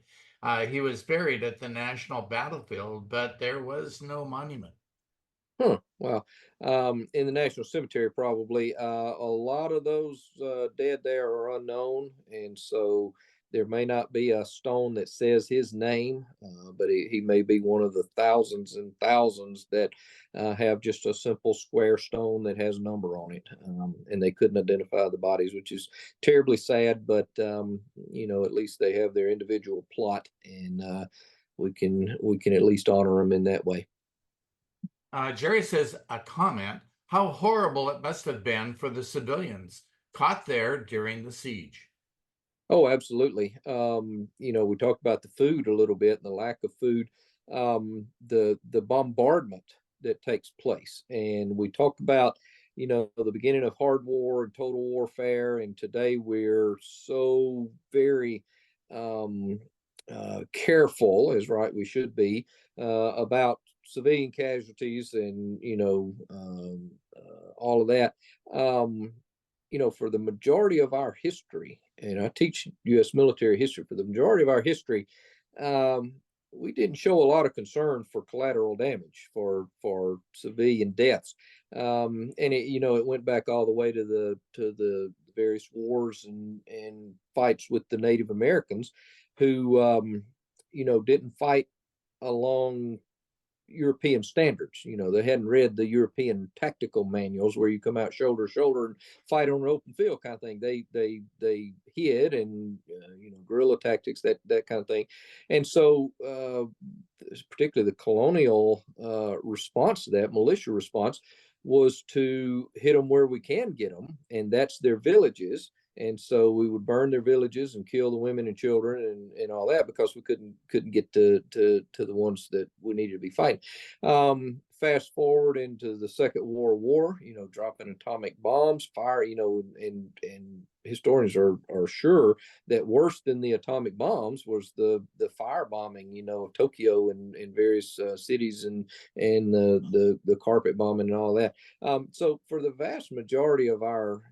he was buried at the National Battlefield, but there was no monument. Well, in the National Cemetery, probably a lot of those dead there are unknown, and so there may not be a stone that says his name, but he may be one of the thousands and thousands that have just a simple square stone that has a number on it, and they couldn't identify the bodies, which is terribly sad. But at least they have their individual plot, and we can at least honor them in that way. Jerry says a comment, how horrible it must have been for the civilians caught there during the siege. Oh, absolutely. We talked about the food a little bit and the lack of food, the bombardment that takes place. And we talked about, the beginning of hard war and total warfare. And today we're so very careful, as right we should be, about civilian casualties and all of that. For the majority of our history, and I teach U.S. military history, for the majority of our history, we didn't show a lot of concern for collateral damage for civilian deaths. And it went back all the way to the various wars and fights with the Native Americans who didn't fight along European standards. They hadn't read the European tactical manuals where you come out shoulder to shoulder and fight on an open field kind of thing. They hid and guerrilla tactics, that kind of thing. And so particularly the colonial response to that, militia response, was to hit them where we can get them, and that's their villages. And so we would burn their villages and kill the women and children and all that, because we couldn't get to the ones that we needed to be fighting. Fast forward into the Second World War, dropping atomic bombs, fire, and historians are sure that worse than the atomic bombs was the fire bombing, of Tokyo and various cities, and the carpet bombing and all that. So for the vast majority of our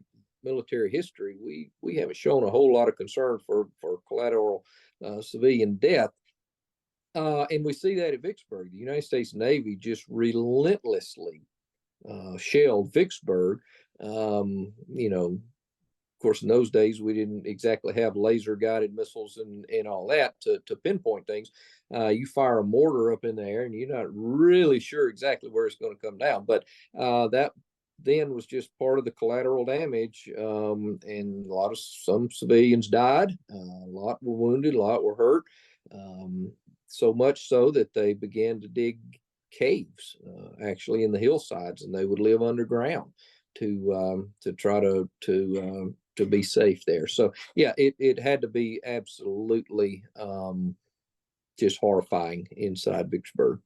military history, we haven't shown a whole lot of concern for collateral civilian death. And we see that at Vicksburg. The United States Navy just relentlessly shelled Vicksburg. Of course, in those days, we didn't exactly have laser guided missiles and all that to pinpoint things. You fire a mortar up in the air and you're not really sure exactly where it's going to come down. But that then was just part of the collateral damage. And some civilians died, a lot were wounded, a lot were hurt. So much so that they began to dig caves, actually in the hillsides, and they would live underground to try to be safe there. So yeah, it had to be absolutely just horrifying inside Vicksburg.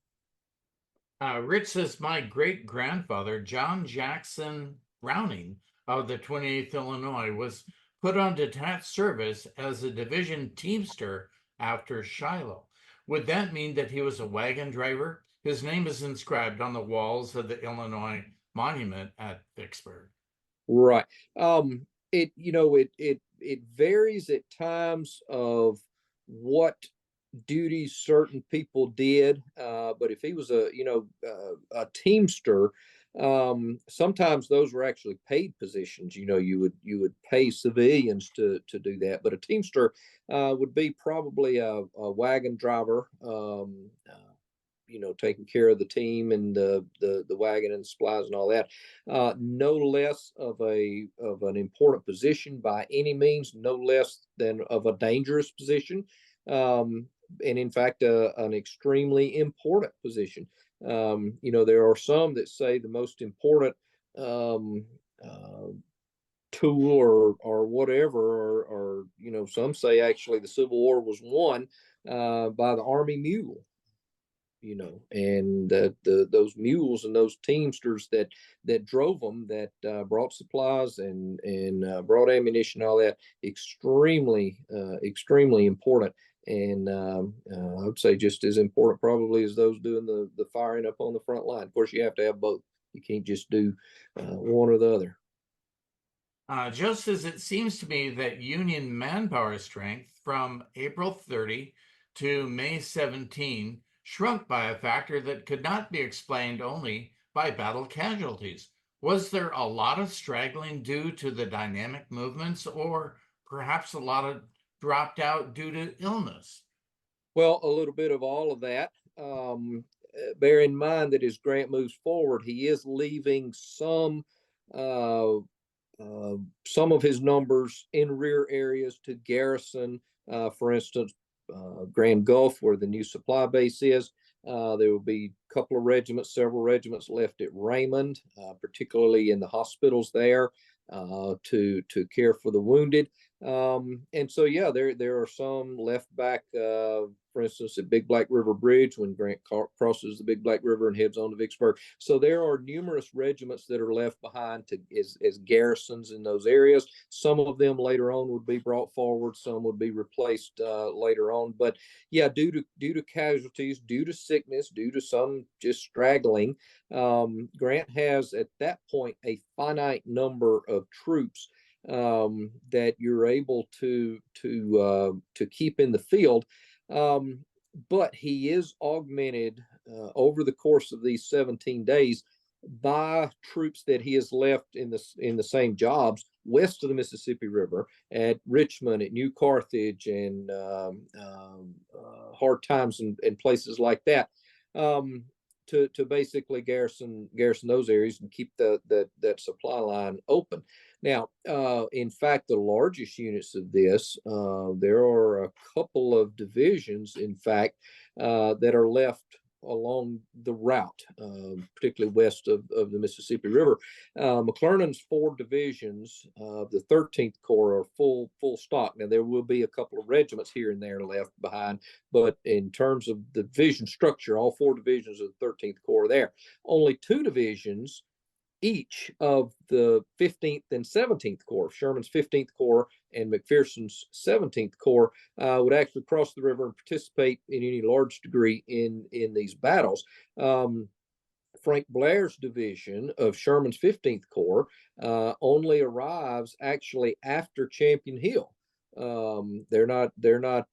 Rich says, my great grandfather, John Jackson Browning of the 28th Illinois, was put on detached service as a division teamster after Shiloh. Would that mean that he was a wagon driver? His name is inscribed on the walls of the Illinois Monument at Vicksburg. Right. It varies at times of what duties certain people did. But if he was a teamster, sometimes those were actually paid positions. You would pay civilians to do that, but a teamster would be probably a wagon driver, taking care of the team and the wagon and supplies and all that. No less of an important position by any means, no less than of a dangerous position. And in fact, an extremely important position. There are some that say the most important tool or whatever, or some say actually the Civil War was won by the Army mule. And those mules and those teamsters that drove them, that brought supplies and brought ammunition, all that, extremely important. And I would say just as important probably as those doing the firing up on the front line. Of course, you have to have both. You can't just do one or the other. Just as it seems to me that Union manpower strength from April 30 to May 17 shrunk by a factor that could not be explained only by battle casualties. Was there a lot of straggling due to the dynamic movements, or perhaps a lot of dropped out due to illness? Well, a little bit of all of that. Bear in mind that as Grant moves forward, he is leaving some of his numbers in rear areas to garrison. For instance, Grand Gulf, where the new supply base is. There will be a couple of regiments, several regiments left at Raymond, particularly in the hospitals there, to care for the wounded. And so, yeah, there are some left back, for instance, at Big Black River Bridge when Grant crosses the Big Black River and heads on to Vicksburg. So there are numerous regiments that are left behind as garrisons in those areas. Some of them later on would be brought forward. Some would be replaced later on. But yeah, due to casualties, due to sickness, due to some just straggling, Grant has at that point a finite number of troops that you're able to keep in the field. but he is augmented over the course of these 17 days by troops that he has left in the same jobs west of the Mississippi River at Richmond, at New Carthage, and Hard Times and places like that. To basically garrison those areas and keep that supply line open. Now, in fact, the largest units of this, there are a couple of divisions, in fact, that are left along the route, particularly west of the Mississippi River. McClernand's 4 divisions of the 13th Corps are full stock. Now, there will be a couple of regiments here and there left behind, but in terms of the division structure, all 4 divisions of the 13th Corps are there. Only 2 divisions each of the 15th and 17th Corps, Sherman's 15th Corps and McPherson's 17th Corps, would actually cross the river and participate in any large degree in these battles. Frank Blair's division of Sherman's 15th Corps only arrives actually after Champion Hill. They're not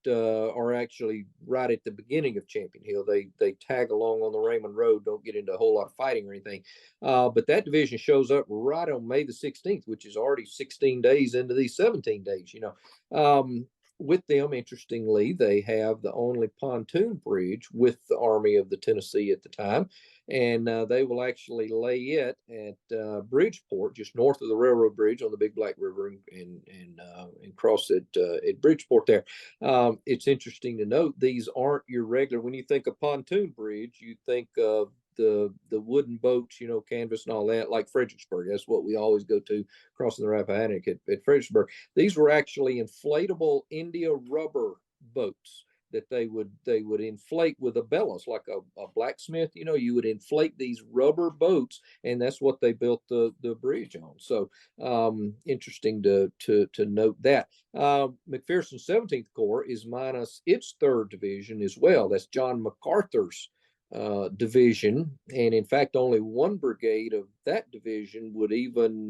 are actually right at the beginning of Champion Hill. They tag along on the Raymond Road, don't get into a whole lot of fighting or anything. But that division shows up right on May the 16th, which is already 16 days into these 17 days, with them, interestingly, they have the only pontoon bridge with the Army of the Tennessee at the time, and they will actually lay it at Bridgeport, just north of the railroad bridge on the Big Black River, and cross it at Bridgeport there. It's interesting to note these aren't your regular. When you think of pontoon bridge, you think of the wooden boats, canvas and all that, like Fredericksburg. That's what we always go to, crossing the Rappahannock at Fredericksburg. These were actually inflatable India rubber boats that they would inflate with a bellows, like a blacksmith. You would inflate these rubber boats, and that's what they built the bridge on. So interesting to note that. McPherson's 17th Corps is minus its 3rd division as well. That's John MacArthur's division, and in fact, only 1 brigade of that division would even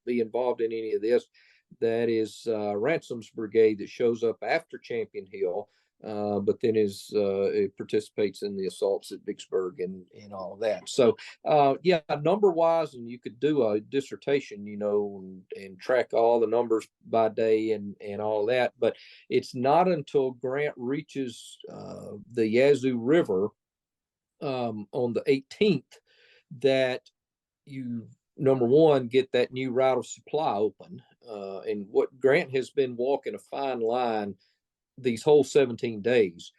be involved in any of this. That is Ransom's brigade that shows up after Champion Hill, but then it participates in the assaults at Vicksburg and all of that. So, yeah, number wise, and you could do a dissertation, and track all the numbers by day and all that. But it's not until Grant reaches the Yazoo River on the 18th that you, number one, get that new route of supply open. And what Grant has been walking a fine line these whole 17 days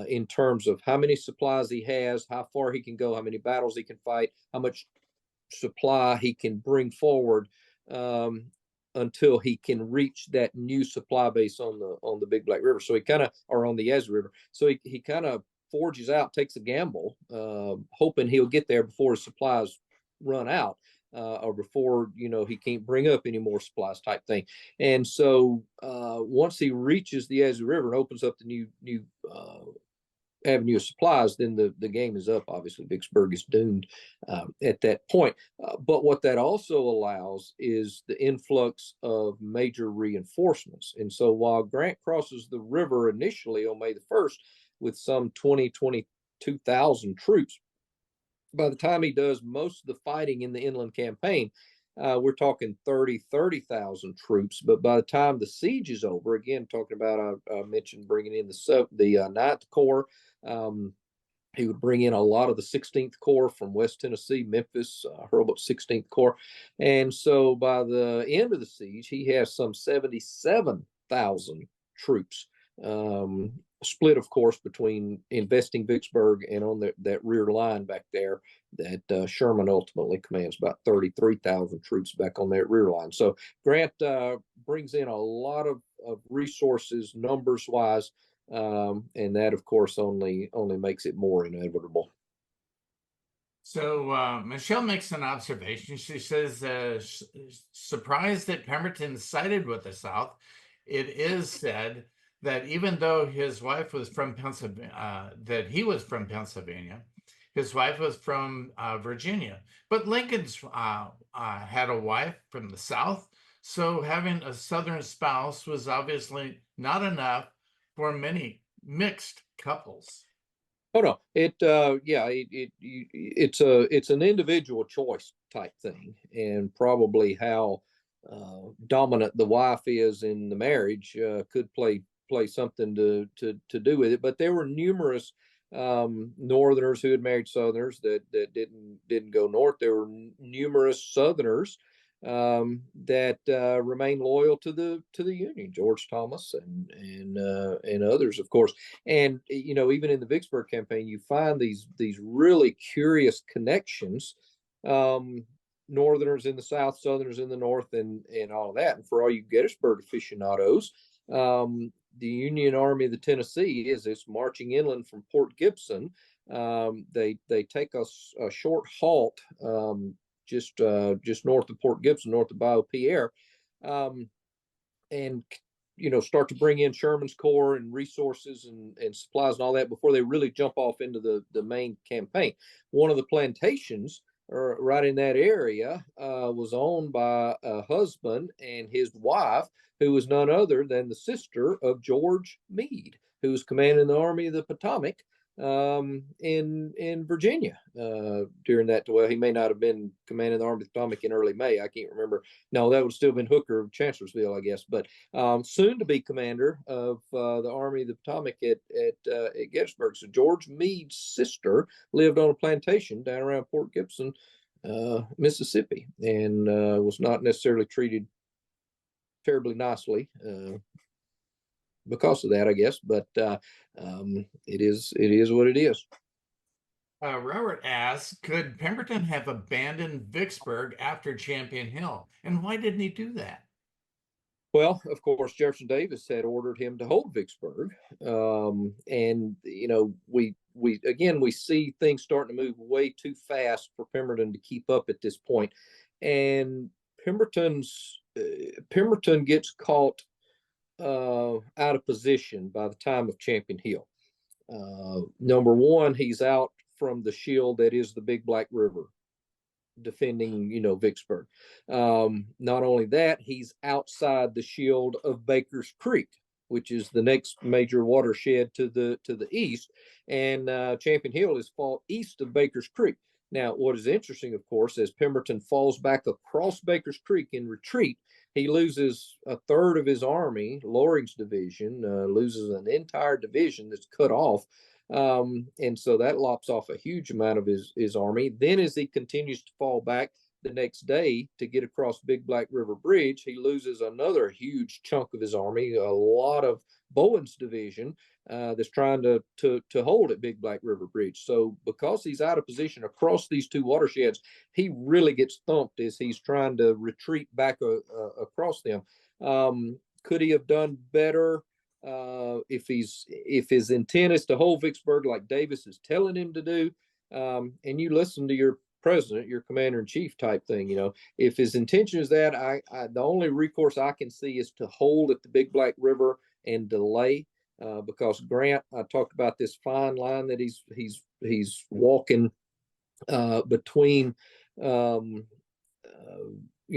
in terms of how many supplies he has, how far he can go, how many battles he can fight, how much supply he can bring forward until he can reach that new supply base on the Big Black River. So he kind of, or on the Yazoo River. So he kind of forges out, takes a gamble, hoping he'll get there before his supplies run out, or before he can't bring up any more supplies, type thing. And so once he reaches the Yazoo River and opens up the new avenue of supplies, then the game is up. Obviously, Vicksburg is doomed at that point. But what that also allows is the influx of major reinforcements. And so while Grant crosses the river initially on May the 1st with some 22,000 troops, by the time he does most of the fighting in the inland campaign, we're talking 30,000 troops. But by the time the siege is over, again, talking about, I mentioned bringing in the 9th Corps. He would bring in a lot of the 16th Corps from West Tennessee, Memphis, Hurlbut's 16th Corps. And so by the end of the siege, he has some 77,000 troops, split, of course, between investing Vicksburg and on that rear line back there that Sherman ultimately commands about 33,000 troops back on that rear line. So Grant brings in a lot of resources numbers wise, and that, of course, only makes it more inevitable. So Michelle makes an observation. She says, surprised that Pemberton sided with the South. It is said that even though his wife was from Pennsylvania, that he was from Pennsylvania, his wife was from Virginia. But Lincoln's had a wife from the South, so having a Southern spouse was obviously not enough for many mixed couples. Oh no, yeah, it's an individual choice type thing, and probably how dominant the wife is in the marriage could play something to do with it. But there were numerous Northerners who had married Southerners that didn't go north. There were numerous Southerners that remained loyal to the Union, George Thomas and others, of course. And you know, even in the Vicksburg campaign, you find these really curious connections. Northerners in the South, Southerners in the North, and all of that. And for all you Gettysburg aficionados, the Union Army of the Tennessee, as it's marching inland from Port Gibson, they take a short halt just north of Port Gibson, north of Bayou Pierre, and you know, start to bring in Sherman's Corps and resources and supplies and all that before they really jump off into the main campaign. One of the plantations right in that area was owned by a husband and his wife, who was none other than the sister of George Meade, who was commanding the Army of the Potomac in Virginia during that. Well, he may not have been commanding the Army of the Potomac in early May. I can't remember. No, that would still have been Hooker of Chancellorsville, I guess. But soon to be commander of the Army of the Potomac at Gettysburg. So George Meade's sister lived on a plantation down around Port Gibson, Mississippi, and was not necessarily treated terribly nicely because of that, I guess. But it is what it is. Robert asks, could Pemberton have abandoned Vicksburg after Champion Hill? And why didn't he do that? Well, of course, Jefferson Davis had ordered him to hold Vicksburg, and you know, we see things starting to move way too fast for Pemberton to keep up at this point, and Pemberton gets caught out of position by the time of Champion Hill. Number one, he's out from the shield that is the Big Black River, defending, you know, Vicksburg. Not only that, he's outside the shield of Baker's Creek, which is the next major watershed to the east, and Champion Hill is fought east of Baker's Creek. Now, what is interesting, of course, as Pemberton falls back across Baker's Creek in retreat, he loses a third of his army. Loring's division loses an entire division that's cut off. And so that lops off a huge amount of his army. Then as he continues to fall back the next day to get across Big Black River Bridge, he loses another huge chunk of his army, a lot of Bowen's division that's trying to hold at Big Black River Bridge. So because he's out of position across these two watersheds, he really gets thumped as he's trying to retreat back across them. Could he have done better? If his intent is to hold Vicksburg like Davis is telling him to do, and you listen to your president, your commander in chief type thing, you know, if his intention is that, the only recourse I can see is to hold at the Big Black River and delay, because Grant, I talked about this fine line that he's walking between, you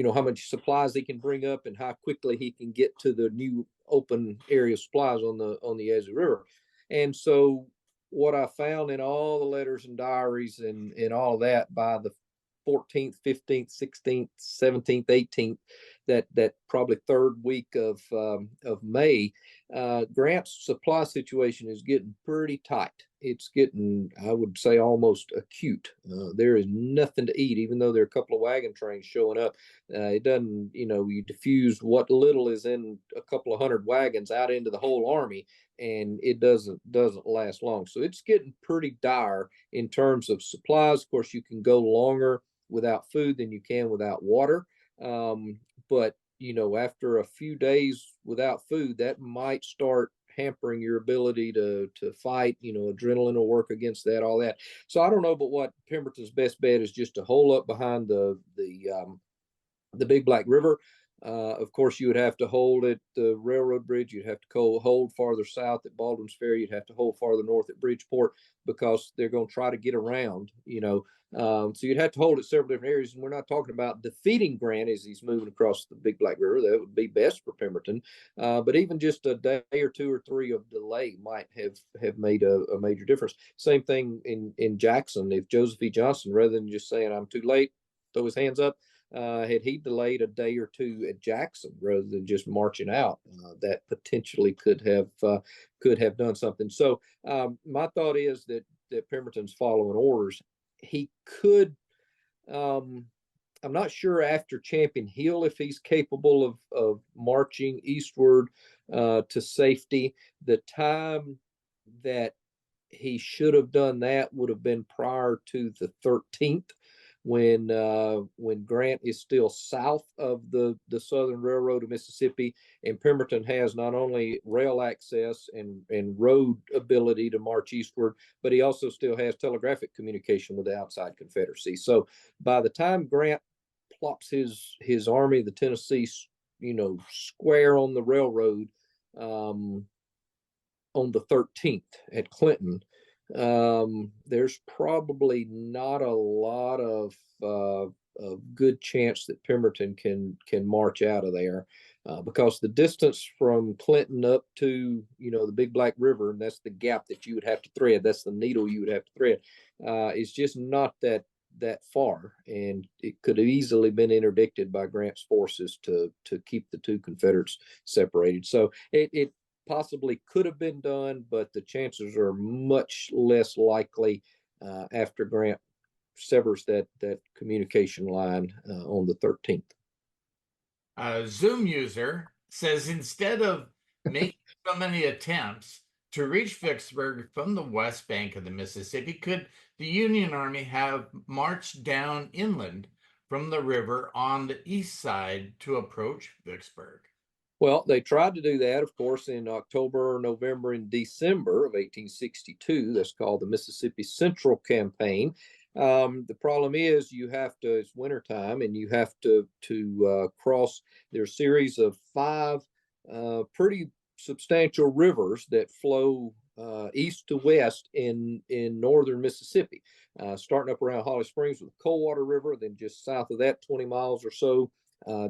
know, how much supplies he can bring up and how quickly he can get to the new open area of supplies on the edge of the river. And so what I found in all the letters and diaries and all of that, by the 14th, 15th, 16th, 17th, 18th, that probably third week of May, Grant's supply situation is getting pretty tight. It's getting, I would say, almost acute. There is nothing to eat, even though there are a couple of wagon trains showing up. It doesn't, you know, you diffuse what little is in a couple of hundred wagons out into the whole army, and it doesn't last long. So it's getting pretty dire in terms of supplies. Of course, you can go longer without food than you can without water. But you know, after a few days without food, that might start hampering your ability to fight. You know, adrenaline will work against that, all that. So I don't know, but what Pemberton's best bet is just to hole up behind the Big Black River, Of course, you would have to hold at the railroad bridge. You'd have to hold farther south at Baldwin's Ferry. You'd have to hold farther north at Bridgeport because they're going to try to get around, so you'd have to hold at several different areas. And we're not talking about defeating Grant as he's moving across the Big Black River. That would be best for Pemberton. But even just a day or two or three of delay might have made a major difference. Same thing in Jackson. If Joseph E. Johnston, rather than just saying, I'm too late, throw his hands up, had he delayed a day or two at Jackson rather than just marching out, that potentially could have done something. So my thought is that Pemberton's following orders. He could. I'm not sure after Champion Hill if he's capable of marching eastward to safety. The time that he should have done that would have been prior to the 13th, when Grant is still south of the Southern Railroad of Mississippi, and Pemberton has not only rail access and road ability to march eastward, but he also still has telegraphic communication with the outside Confederacy. So by the time Grant plops his army, the Tennessee, square on the railroad on the 13th at Clinton, there's probably not a lot of good chance that Pemberton can march out of there, because the distance from Clinton up to the Big Black River, and that's the gap that you would have to thread, that's the needle you would have to thread, is just not that far, and it could have easily been interdicted by Grant's forces to keep the two Confederates separated. So it possibly could have been done, but the chances are much less likely after Grant severs that communication line on the 13th. Zoom user says instead of making so many attempts to reach Vicksburg from the west bank of the Mississippi, could the Union Army have marched down inland from the river on the east side to approach Vicksburg? Well, they tried to do that, of course, in October, November, and December of 1862. That's called the Mississippi Central Campaign. The problem is it's wintertime, and you have to cross their series of 5 pretty substantial rivers that flow east to west in northern Mississippi, starting up around Holly Springs with the Coldwater River. Then just south of that, 20 miles or so,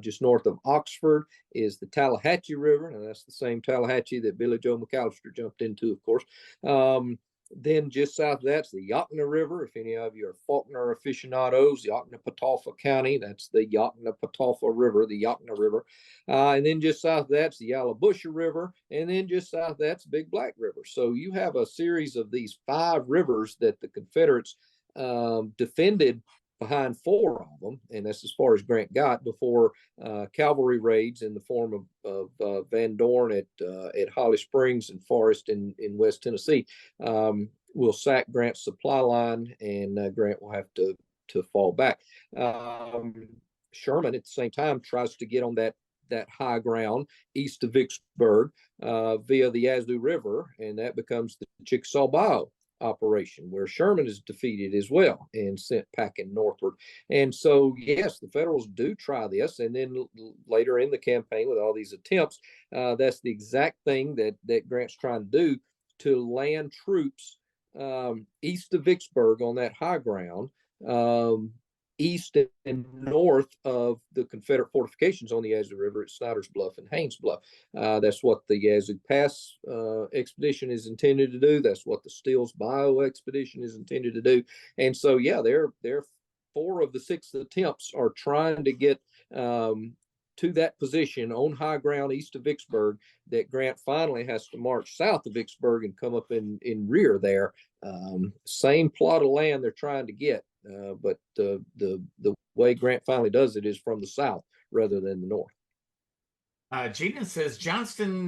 just north of Oxford, is the Tallahatchie River. And that's the same Tallahatchie that Billy Joe McAllister jumped into, of course. Then just south of that's the Yakima River. If any of you are Faulkner aficionados, Yakima-Patawpha County, that's the Yakima-Patawpha River, the Yakima River. And then just south of that's the Allabusha River. And then just south of that's Big Black River. So you have a series of these 5 rivers that the Confederates defended behind 4 of them, and that's as far as Grant got before cavalry raids in the form of Van Dorn at Holly Springs and Forest in West Tennessee will sack Grant's supply line, and Grant will have to fall back. Sherman at the same time tries to get on that high ground east of Vicksburg via the Yazoo River, and that becomes the Chickasaw Bayou operation, where Sherman is defeated as well and sent packing northward. And so, yes, the Federals do try this, and then later in the campaign, with all these attempts, that's the exact thing that Grant's trying to do, to land troops east of Vicksburg on that high ground, east and north of the Confederate fortifications on the Yazoo River at Snyder's Bluff and Haynes Bluff. That's what the Yazoo Pass expedition is intended to do. That's what the Steele's Bayou expedition is intended to do. And so, yeah, they're 4 of the 6 attempts are trying to get to that position on high ground east of Vicksburg, that Grant finally has to march south of Vicksburg and come up in rear there. Same plot of land they're trying to get, but the way Grant finally does it is from the south rather than the north. Gina says Johnston,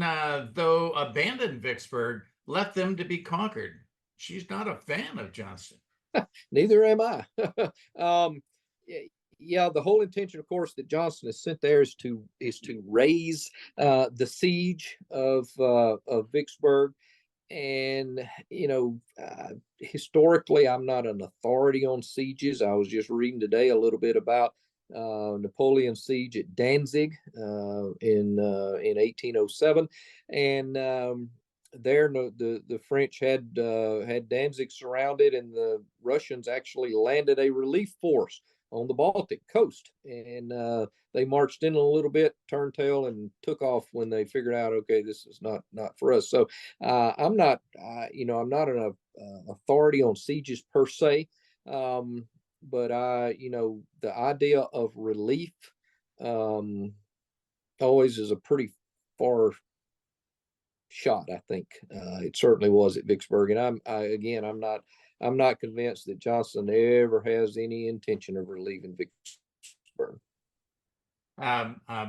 though abandoned Vicksburg, left them to be conquered. She's not a fan of Johnston. Neither am I. Yeah, the whole intention, of course, that Johnston is sent there is to raise the siege of Vicksburg. And historically, I'm not an authority on sieges. I was just reading today a little bit about Napoleon's siege at Danzig in 1807, and there the French had Danzig surrounded, and the Russians actually landed a relief force on the Baltic coast, and they marched in a little bit, turned tail, and took off when they figured out, okay, this is not for us. So I'm not, I'm not an authority on sieges per se, but the idea of relief um, always is a pretty far shot. I think it certainly was at Vicksburg, and I'm not convinced that Johnson ever has any intention of relieving Vicksburg.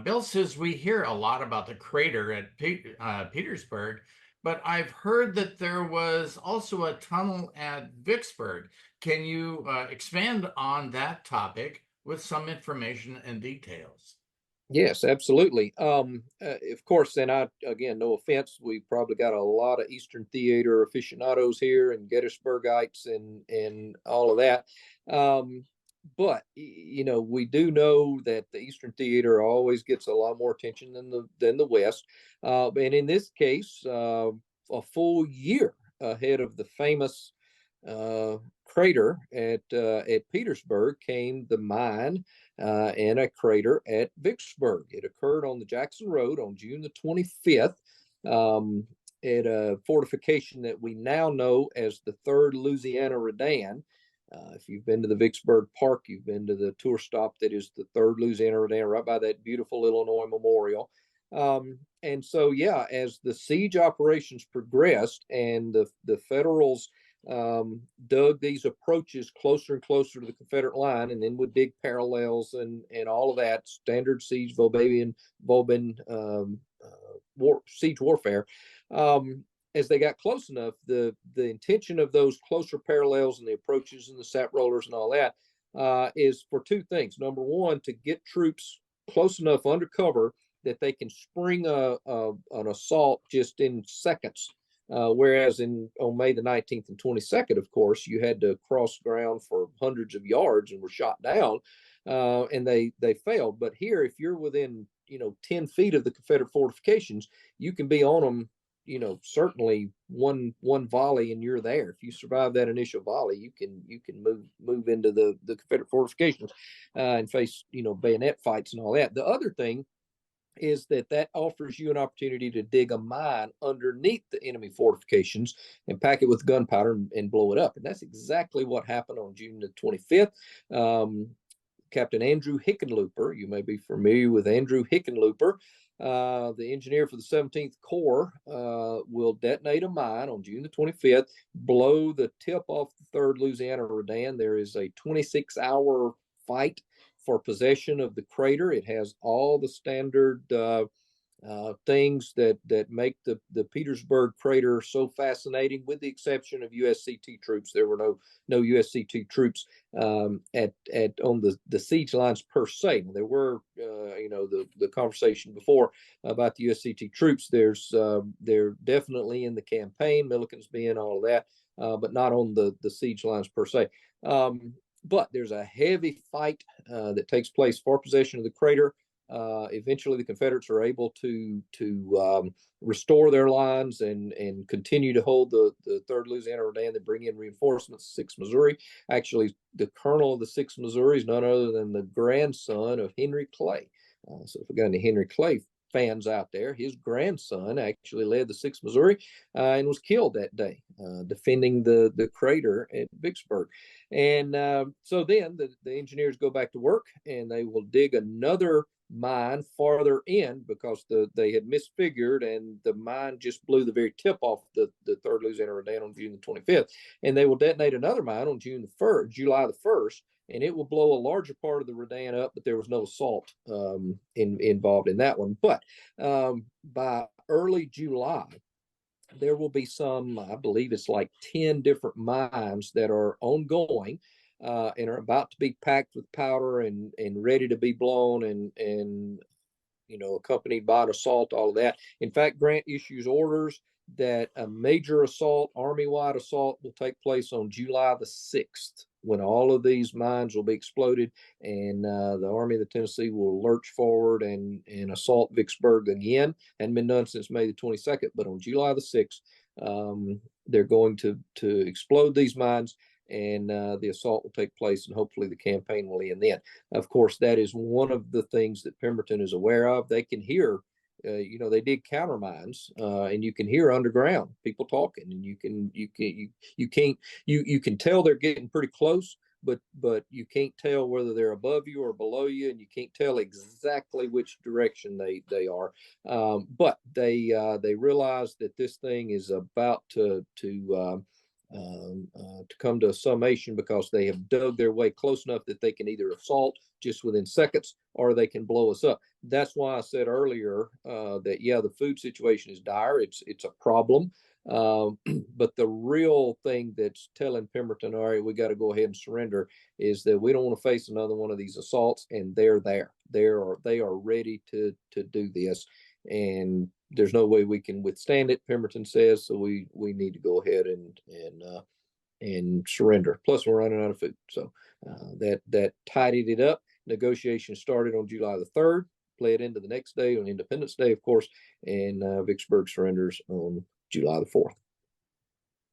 Bill says we hear a lot about the crater at Petersburg, but I've heard that there was also a tunnel at Vicksburg. Can you expand on that topic with some information and details? Yes, absolutely. Of course, and again, no offense, we probably got a lot of Eastern Theater aficionados here and Gettysburgites and all of that. But we do know that the Eastern Theater always gets a lot more attention than the West. And in this case, a full year ahead of the famous uh, crater at Petersburg came the mine and a crater at Vicksburg. It occurred on the Jackson Road on June the 25th at a fortification that we now know as the 3rd Louisiana Redan. If you've been to the Vicksburg Park, you've been to the tour stop that is the 3rd Louisiana Redan, right by that beautiful Illinois Memorial. And so, yeah, as the siege operations progressed and the Federals dug these approaches closer and closer to the Confederate line, and then would dig parallels and all of that standard siege Vauban siege warfare. As they got close enough, the intention of those closer parallels and the approaches and the sap rollers and all that is for two things. Number one, to get troops close enough under cover that they can spring an assault just in seconds. Whereas on May the 19th and 22nd, of course, you had to cross ground for hundreds of yards and were shot down, and they failed. But here, if you're within 10 feet of the Confederate fortifications, you can be on them. Certainly one volley and you're there. If you survive that initial volley, you can move into the Confederate fortifications and face bayonet fights and all that. The other thing is that offers you an opportunity to dig a mine underneath the enemy fortifications and pack it with gunpowder and blow it up. And that's exactly what happened on June the 25th. Captain Andrew Hickenlooper, you may be familiar with Andrew Hickenlooper, the engineer for the 17th Corps, will detonate a mine on June the 25th, blow the tip off the 3rd Louisiana Redan. There is a 26-hour fight for possession of the crater. It has all the standard things that make the Petersburg crater so fascinating, with the exception of USCT troops. There were no USCT troops at on the siege lines per se. There were the conversation before about the USCT troops. They're definitely in the campaign, Milliken's being all of that, but not on the siege lines per se. But there's a heavy fight that takes place for possession of the crater. Eventually, the Confederates are able to restore their lines and continue to hold the 3rd Louisiana Redan. They bring in reinforcements, 6th Missouri. Actually, the colonel of the 6th Missouri is none other than the grandson of Henry Clay. So if we got any Henry Clay fans out there, his grandson actually led the 6th Missouri and was killed that day defending the crater at Vicksburg. And so then the engineers go back to work and they will dig another mine farther in because they had misfigured, and the mine just blew the very tip off the 3rd Louisiana Redan on June the 25th. And they will detonate another mine on July the 1st, and it will blow a larger part of the Redan up, but there was no assault involved in that one. But by early July, there will be some, I believe it's like 10 different mines that are ongoing and are about to be packed with powder and ready to be blown and accompanied by an assault, all of that. In fact, Grant issues orders that a major assault, army-wide assault, will take place on July the 6th. when all of these mines will be exploded, and the Army of the Tennessee will lurch forward and assault Vicksburg again. Hadn't been done since May the 22nd, but on July the 6th, they're going to explode these mines, and the assault will take place, and hopefully the campaign will end then. Of course, that is one of the things that Pemberton is aware of. They can hear, they dig countermines, and you can hear underground people talking, and you can tell they're getting pretty close, but you can't tell whether they're above you or below you, and you can't tell exactly which direction they are. But they realize that this thing is about to come to a summation, because they have dug their way close enough that they can either assault just within seconds, or they can blow us up. That's why I said earlier that, yeah, the food situation is dire. It's a problem. But the real thing that's telling Pemberton, all right, we got to go ahead and surrender, is that we don't want to face another one of these assaults, and they're there. They are ready to do this, and there's no way we can withstand it, Pemberton says. So we need to go ahead and surrender. Plus, we're running out of food, so that tidied it up. Negotiations started on July the 3rd, played into the next day on Independence Day, of course, and Vicksburg surrenders on July the 4th.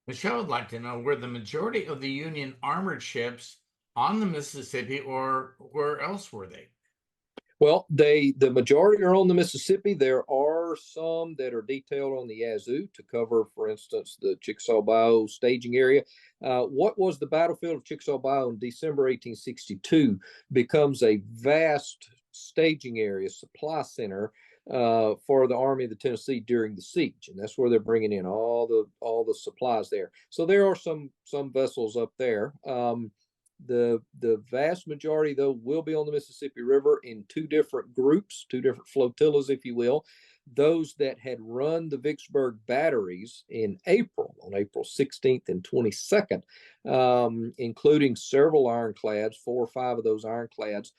Michelle would like to know, were the majority of the Union armored ships on the Mississippi, or where else were they? Well, the majority are on the Mississippi. There are some that are detailed on the Yazoo to cover, for instance, the Chickasaw Bayou staging area. What was the battlefield of Chickasaw Bayou in December 1862 becomes a vast staging area, supply center for the Army of the Tennessee during the siege, and that's where they're bringing in all the supplies there. So there are some vessels up there. The vast majority, though, will be on the Mississippi River in two different groups, two different flotillas, if you will. Those that had run the Vicksburg batteries in April, on April 16th and 22nd, including several ironclads, 4 or 5 of those ironclads,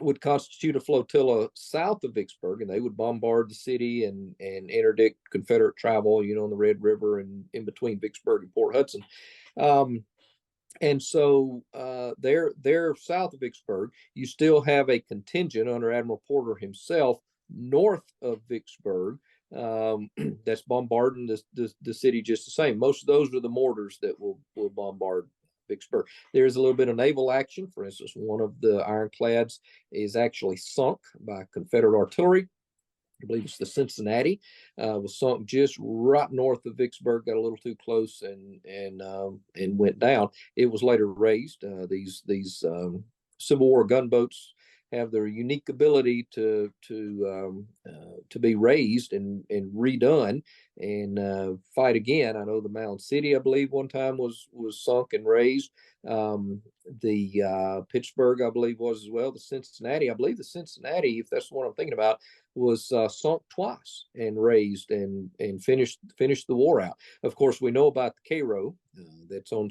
would constitute a flotilla south of Vicksburg, and they would bombard the city and interdict Confederate travel, on the Red River and in between Vicksburg and Port Hudson. And so they're south of Vicksburg. You still have a contingent under Admiral Porter himself north of Vicksburg that's bombarding the city just the same. Most of those are the mortars that will bombard Vicksburg. There's a little bit of naval action. For instance, one of the ironclads is actually sunk by Confederate artillery. I believe it's the Cincinnati, was sunk just right north of Vicksburg, got a little too close and went down. It was later raised. These Civil War gunboats have their unique ability to be raised and redone and fight again. I know the Mound City, I believe, one time was sunk and raised. The Pittsburgh, I believe, was as well. The Cincinnati, I believe, if that's what I'm thinking about, was sunk twice and raised and finished the war out. Of course, we know about the Cairo that's on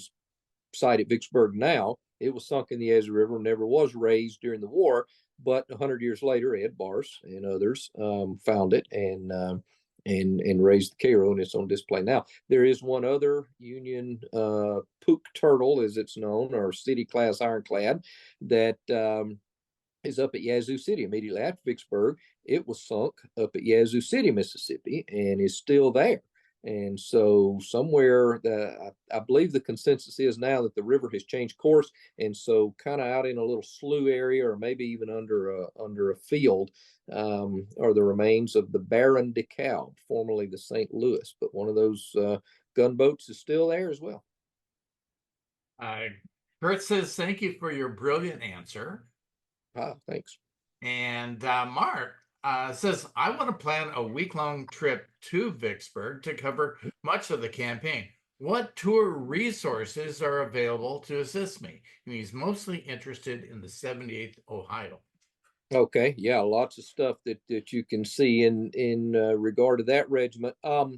site at Vicksburg now. It was sunk in the Yazoo River, never was raised during the war, but 100 years later, Ed Bars and others found it and raised the Cairo, and it's on display now. There is one other Union Pook Turtle, as it's known, or City class ironclad, that is up at Yazoo City immediately after Vicksburg. It was sunk up at Yazoo City, Mississippi, and is still there. And so somewhere, I believe the consensus is now that the river has changed course, and so kind of out in a little slough area, or maybe even under a field, are the remains of the Baron de Kalb, formerly the St. Louis. But one of those gunboats is still there as well. Kurt says, thank you for your brilliant answer. Thanks. And Mark says, I want to plan a week-long trip to Vicksburg to cover much of the campaign. What tour resources are available to assist me? And he's mostly interested in the 78th Ohio. Okay, yeah, lots of stuff that you can see in regard to that regiment. Of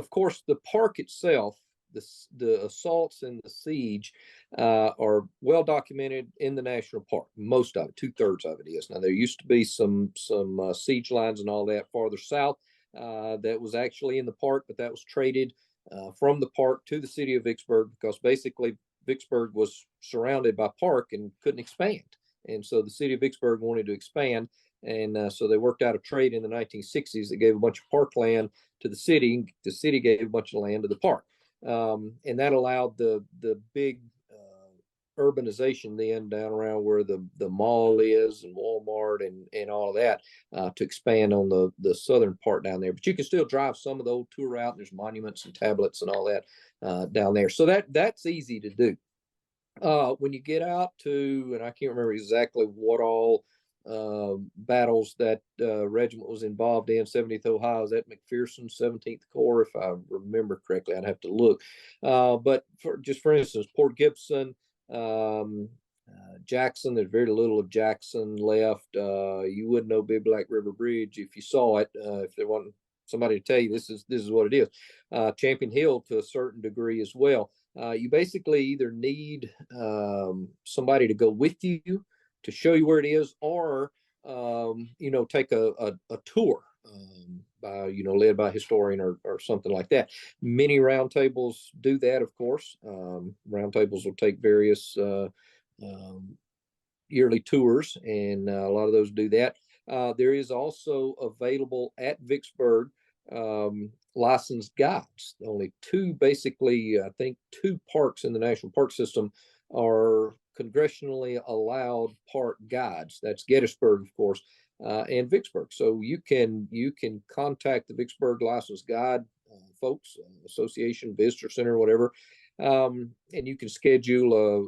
course, the park itself, the assaults and the siege are well documented in the national park. Most of it, 2/3 of it is. Now there used to be some siege lines and all that farther south that was actually in the park, but that was traded from the park to the city of Vicksburg, because basically Vicksburg was surrounded by park and couldn't expand. And so the city of Vicksburg wanted to expand. And so they worked out a trade in the 1960s that gave a bunch of parkland to the city. The city gave a bunch of land to the park. And that allowed the big urbanization then down around where the mall is and Walmart and all of that to expand on the southern part down there. But you can still drive some of the old tour route. There's monuments and tablets and all that down there. So that's easy to do. When you get out to, and I can't remember exactly what all battles that regiment was involved in. 70th Ohio, is that McPherson 17th Corps, if I remember correctly? I'd have to look. But for instance, Port Gibson, Jackson, there's very little of Jackson left. You wouldn't know Big Black River Bridge if you saw it, if there wasn't somebody to tell you this is what it is. Champion Hill to a certain degree as well. You basically either need somebody to go with you to show you where it is, or take a tour by led by a historian or something like that. Many roundtables do that, of course. Roundtables will take various yearly tours, and a lot of those do that. There is also available at Vicksburg licensed guides. Only basically, I think two parks in the national park system are congressionally allowed park guides. That's Gettysburg, of course, and Vicksburg. So you can contact the Vicksburg licensed guide folks, association, visitor center, whatever, and you can schedule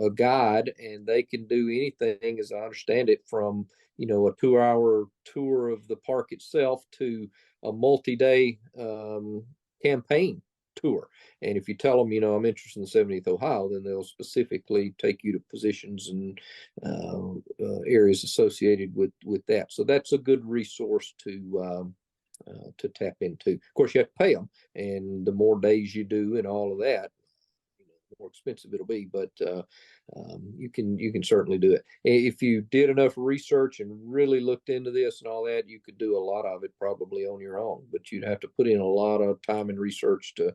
a guide, and they can do anything, as I understand it, from a 2-hour tour of the park itself to a multi-day campaign tour. And if you tell them, I'm interested in 70th Ohio, then they'll specifically take you to positions and areas associated with that. So that's a good resource to tap into. Of course, you have to pay them, and the more days you do and all of that, the more expensive it'll be. But you can certainly do it. If you did enough research and really looked into this and all that, you could do a lot of it probably on your own. But you'd have to put in a lot of time and research to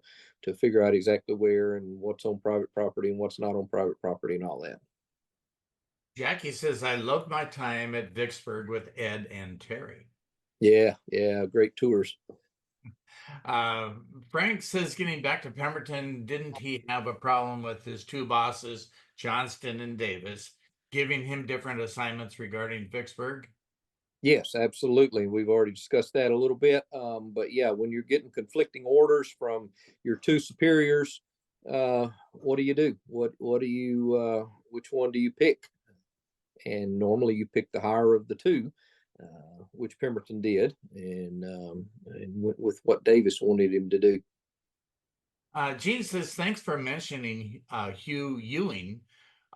figure out exactly where and what's on private property and what's not on private property and all that. Jackie says, I loved my time at Vicksburg with Ed and Terry. Yeah, great tours. Uh, Frank says, getting back to Pemberton, didn't he have a problem with his two bosses, Johnston and Davis, giving him different assignments regarding Vicksburg? Yes, absolutely. We've already discussed that a little bit. But yeah, when you're getting conflicting orders from your two superiors, what do you do? What do you which one do you pick? And normally you pick the higher of the two, which Pemberton did, and went with what Davis wanted him to do. Gene says, thanks for mentioning Hugh Ewing,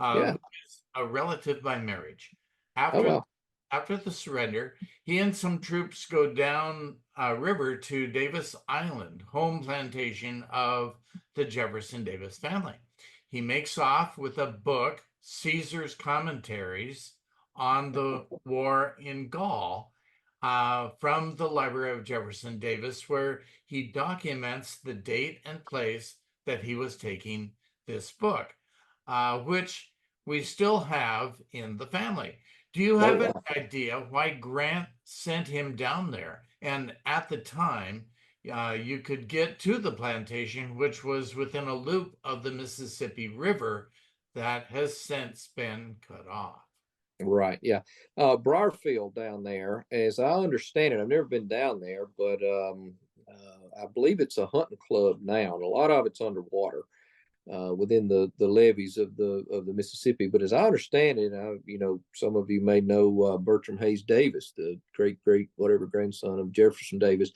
Yeah. who is a relative by marriage. Oh After well. after the surrender, he and some troops go down river to Davis Island, home plantation of the Jefferson Davis family. He makes off with a book, Caesar's Commentaries on the War in Gaul, from the Library of Jefferson Davis, where he documents the date and place that he was taking this book, which we still have in the family. Do you Oh have an wow. idea why Grant sent him down there? And at the time, you could get to the plantation, which was within a loop of the Mississippi River that has since been cut off. Right. Yeah. Briarfield down there, as I understand it, I've never been down there, but I believe it's a hunting club now, and a lot of it's underwater within the levees of the Mississippi. But as I understand it, some of you may know Bertram Hayes Davis, the great whatever grandson of Jefferson Davis.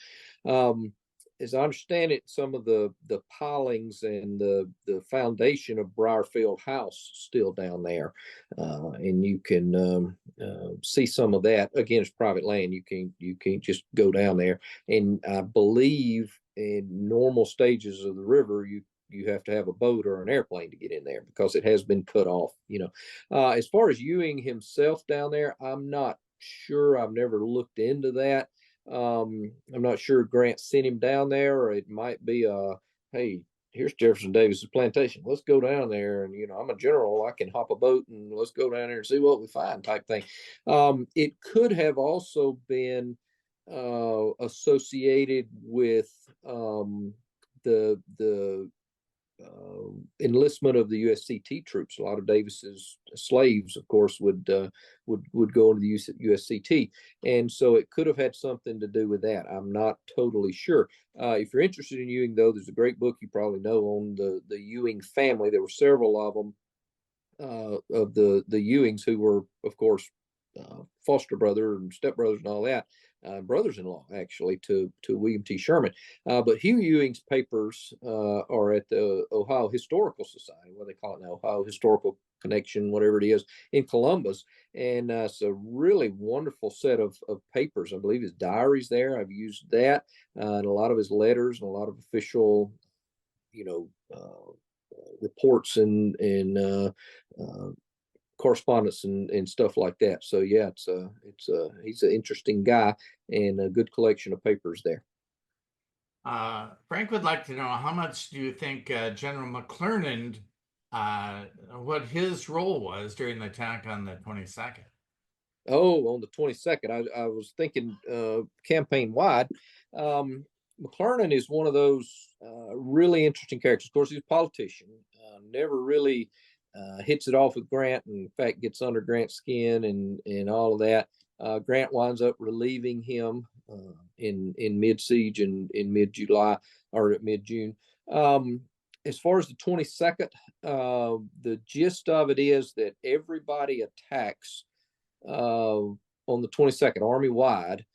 As I understand it, some of the pilings and the foundation of Briarfield House still down there, and you can see some of that. Again, it's private land. You can't just go down there. And I believe in normal stages of the river, you have to have a boat or an airplane to get in there because it has been cut off. As far as Ewing himself down there, I'm not sure. I've never looked into that. I'm not sure Grant sent him down there, or it might be hey, here's Jefferson Davis's plantation. Let's go down there, and I'm a general. I can hop a boat, and let's go down there and see what we find, type thing. It could have also been associated with the enlistment of the USCT troops. A lot of Davis's slaves, of course, would go into the USCT, and so it could have had something to do with that. I'm not totally sure. If you're interested in Ewing, though, there's a great book you probably know on the Ewing family. There were several of them, of the Ewings, who were, of course, foster brother and stepbrothers and all that, brothers-in-law actually to William T. Sherman. But Hugh Ewing's papers are at the Ohio Historical Society, what they call it now, Ohio Historical Connection, whatever it is, in Columbus. And it's a really wonderful set of papers. I believe his diary's there. I've used that, and a lot of his letters and a lot of official, reports and correspondence and stuff like that. So yeah, he's an interesting guy, and a good collection of papers there. Frank would like to know, how much do you think General McClernand, what his role was during the attack on the 22nd? Oh, on the 22nd, I was thinking campaign wide. McClernand is one of those really interesting characters. Of course, he's a politician, never really hits it off with Grant, and in fact gets under Grant's skin and all of that. Grant winds up relieving him in mid siege and in mid July or at mid June. As far as the 22nd, the gist of it is that everybody attacks on the 22nd, army wide.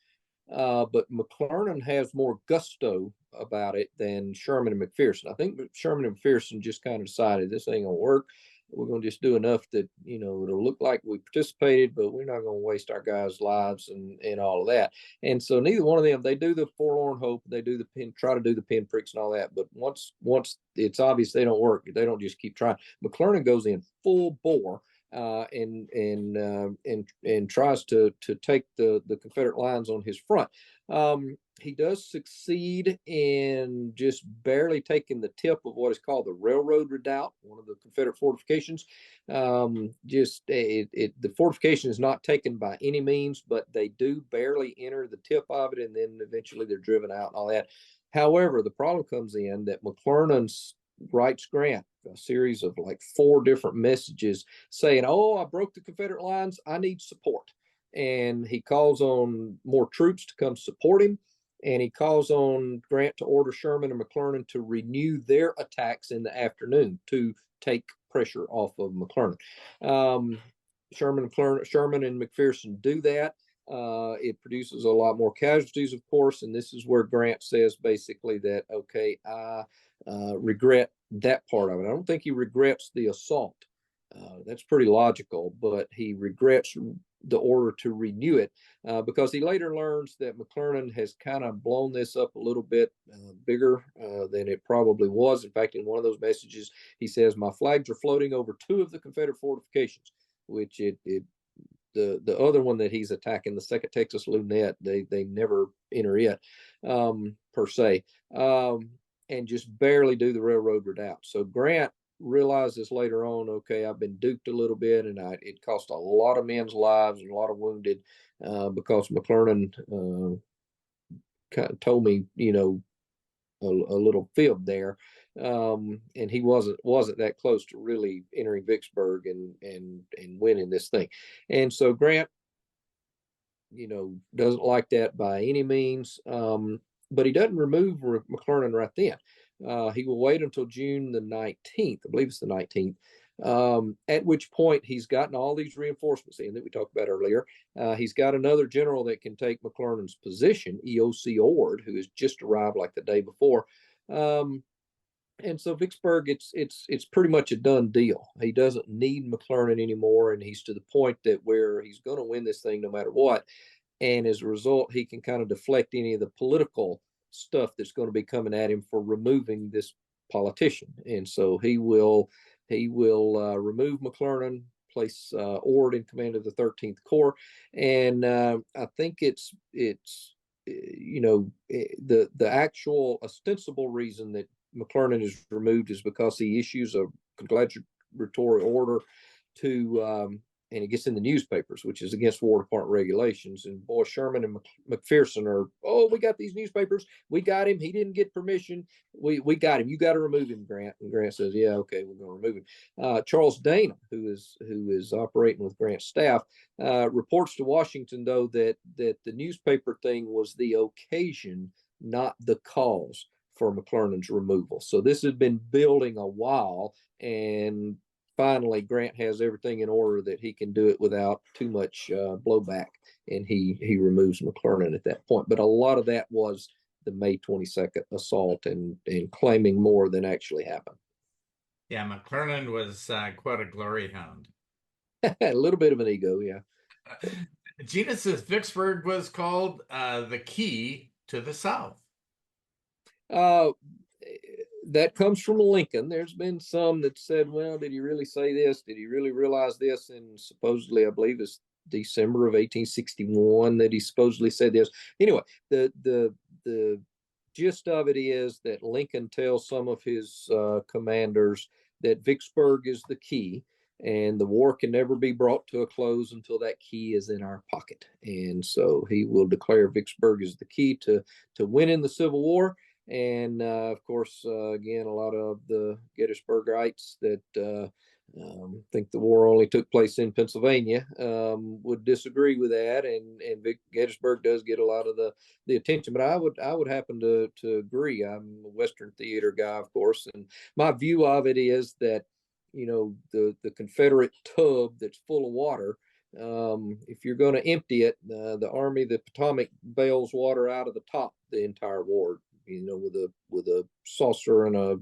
But McClernand has more gusto about it than Sherman and McPherson. I think Sherman and McPherson just kind of decided this ain't gonna work. We're gonna just do enough that it'll look like we participated, but we're not gonna waste our guys' lives and all of that. And so neither one of them, they do the forlorn hope, they do the pin, try to do the pinpricks and all that. But once it's obvious they don't work, they don't just keep trying. McClernand goes in full bore. And tries to take the Confederate lines on his front. He does succeed in just barely taking the tip of what is called the Railroad Redoubt, one of the Confederate fortifications. The fortification is not taken by any means, but they do barely enter the tip of it, and then eventually they're driven out and all that. However, the problem comes in that McClernand writes Grant a series of like 4 different messages saying, "Oh, I broke the Confederate lines. I need support." And he calls on more troops to come support him. And he calls on Grant to order Sherman and McClernand to renew their attacks in the afternoon to take pressure off of McClernand. Sherman and McPherson do that. It produces a lot more casualties, of course, and this is where Grant says basically that, okay, I regret that part of it. I don't think he regrets the assault. That's pretty logical, but he regrets the order to renew it because he later learns that McClernand has kind of blown this up a little bit bigger than it probably was. In fact, in one of those messages, he says, "My flags are floating over 2 of the Confederate fortifications," which the other one that he's attacking, the Second Texas Lunette, they never enter it per se, and just barely do the Railroad Redoubt. So Grant realizes later on, okay, I've been duped a little bit, and it cost a lot of men's lives and a lot of wounded because McClernand kind of told me, a little fib there, and he wasn't that close to really entering Vicksburg and winning this thing. And so Grant, doesn't like that by any means, but he doesn't remove McClernand right then. He will wait until June the 19th. I believe it's the 19th. At which point he's gotten all these reinforcements in that we talked about earlier. He's got another general that can take McClernand's position, E.O.C. Ord, who has just arrived like the day before. And so Vicksburg, it's pretty much a done deal. He doesn't need McClernand anymore, and he's to the point that where he's going to win this thing no matter what. And as a result, he can kind of deflect any of the political stuff that's going to be coming at him for removing this politician. And so he will remove McClernand, place Ord in command of the 13th Corps, and I think it's the actual ostensible reason that McClernand is removed is because he issues a congratulatory order to and it gets in the newspapers, which is against War Department regulations. And boy, Sherman and McPherson are, oh, we got these newspapers. We got him. He didn't get permission. We got him. You got to remove him, Grant. And Grant says, yeah, okay, we're going to remove him. Charles Dana, who is operating with Grant's staff, reports to Washington, though, that the newspaper thing was the occasion, not the cause for McClernand's removal. So this had been building a while, and finally Grant has everything in order that he can do it without too much blowback, and he removes McClernand at that point. But a lot of that was the May 22nd assault and claiming more than actually happened. Yeah, McClernand was quite a glory hound. A little bit of an ego, yeah. Gina says Vicksburg was called the key to the South. That comes from Lincoln. There's been some that said, well, did he really say this? Did he really realize this? And supposedly, I believe it's December of 1861 that he supposedly said this. Anyway, the gist of it is that Lincoln tells some of his commanders that Vicksburg is the key, and the war can never be brought to a close until that key is in our pocket. And so he will declare Vicksburg as the key to winning the Civil War. And of course, again, a lot of the Gettysburgites that think the war only took place in Pennsylvania would disagree with that, and Gettysburg does get a lot of the attention. But I would happen to agree. I'm a Western theater guy, of course, and my view of it is that the Confederate tub that's full of water. If you're going to empty it, the Army, the Potomac bails water out of the top the entire war. With a saucer and a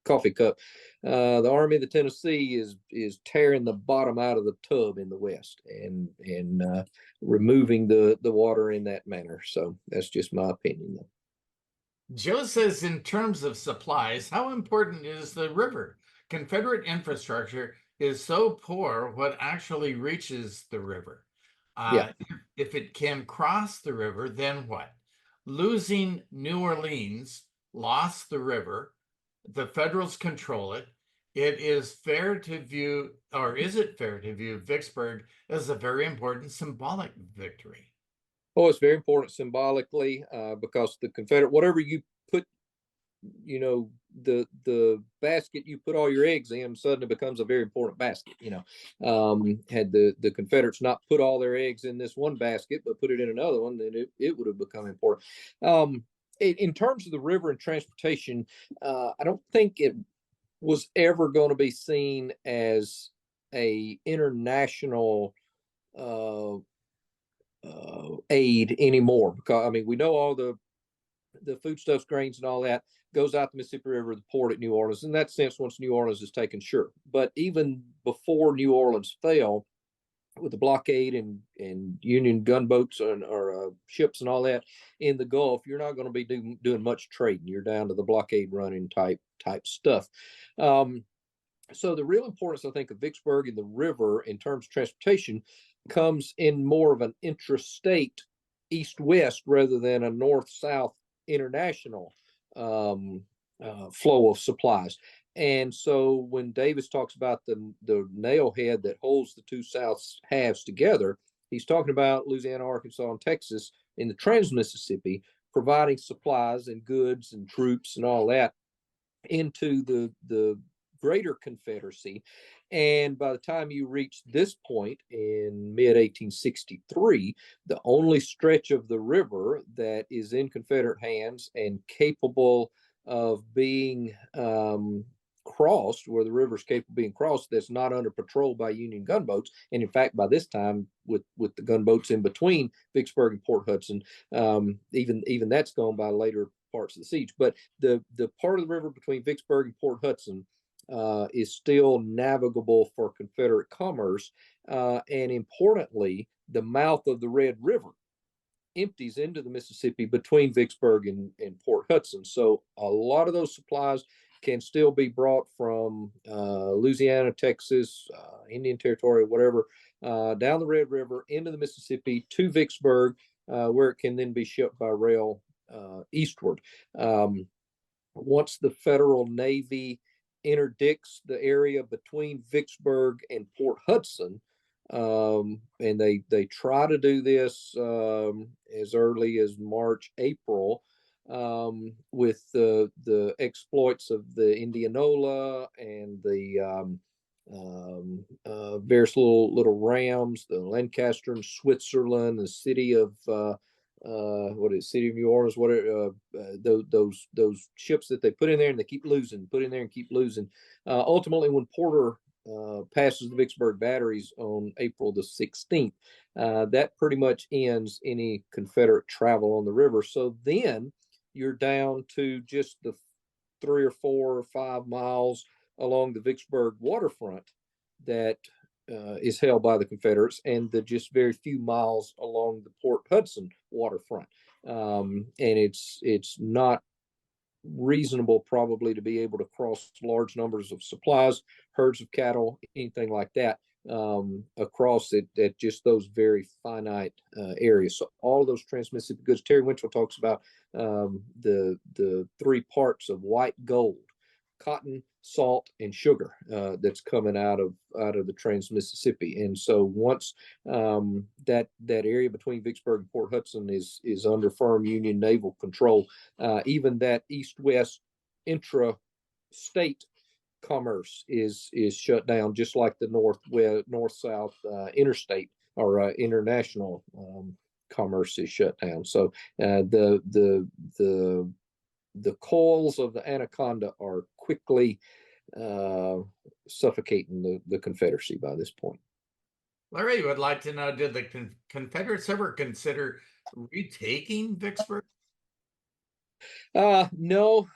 coffee cup. The Army of the Tennessee is tearing the bottom out of the tub in the West and removing the water in that manner. So that's just my opinion, though. Joe says, in terms of supplies, how important is the river? Confederate infrastructure is so poor, what actually reaches the river? Yeah. If it can cross the river, then what? Losing New Orleans lost the river. The Federals control it. It is fair to view, or is it fair to view Vicksburg as a very important symbolic victory? Oh, it's very important symbolically because the Confederate, whatever you put, the basket you put all your eggs in suddenly becomes a very important basket. Had the Confederates not put all their eggs in this one basket but put it in another one, then it would have become important. In terms of the river and transportation, I don't think it was ever going to be seen as a international aid anymore, because I mean we know all the foodstuffs, grains, and all that goes out the Mississippi River, the port at New Orleans. In that sense, once New Orleans is taken, sure. But even before New Orleans fell, with the blockade and Union gunboats or ships and all that in the Gulf, you're not going to be doing much trading. You're down to the blockade running type stuff. So the real importance, I think, of Vicksburg and the river in terms of transportation comes in more of an intrastate east-west rather than a north-south international flow of supplies. And so when Davis talks about the nail head that holds the two South halves together, he's talking about Louisiana, Arkansas, and Texas in the Trans-Mississippi, providing supplies and goods and troops and all that into the greater Confederacy. And by the time you reach this point in mid-1863, the only stretch of the river that is in Confederate hands and capable of being crossed, where the river is capable of being crossed, that's not under patrol by Union gunboats. And in fact, by this time, with the gunboats in between Vicksburg and Port Hudson, even that's gone by later parts of the siege. But the part of the river between Vicksburg and Port Hudson is still navigable for Confederate commerce. And importantly, the mouth of the Red River empties into the Mississippi between Vicksburg and Port Hudson. So a lot of those supplies can still be brought from Louisiana, Texas, Indian Territory, whatever, down the Red River into the Mississippi to Vicksburg, where it can then be shipped by rail eastward. Once the Federal Navy interdicts the area between Vicksburg and Port Hudson, and they try to do this as early as March, April, with the exploits of the Indianola and the various little rams, the Lancaster in Switzerland, the city of what is City of New Orleans? What are those ships that they put in there and they keep losing, put in there and keep losing. Ultimately, when Porter passes the Vicksburg batteries on April the 16th, that pretty much ends any Confederate travel on the river. So then you're down to just the 3 or 4 or 5 miles along the Vicksburg waterfront that is held by the Confederates, and the just very few miles along the Port Hudson waterfront. And it's not reasonable probably to be able to cross large numbers of supplies, herds of cattle, anything like that across it at just those very finite areas. So all those trans-Mississippi goods. Terry Winchell talks about the 3 parts of white gold: cotton, salt, and sugar that's coming out of the Trans-Mississippi. And so once that area between Vicksburg and Port Hudson is under firm Union naval control, even that east-west intra-state commerce is shut down, just like the north-south interstate or international commerce is shut down. So the coils of the anaconda are quickly suffocating the Confederacy by this point. Larry would like to know, did the Confederates ever consider retaking Vicksburg? No.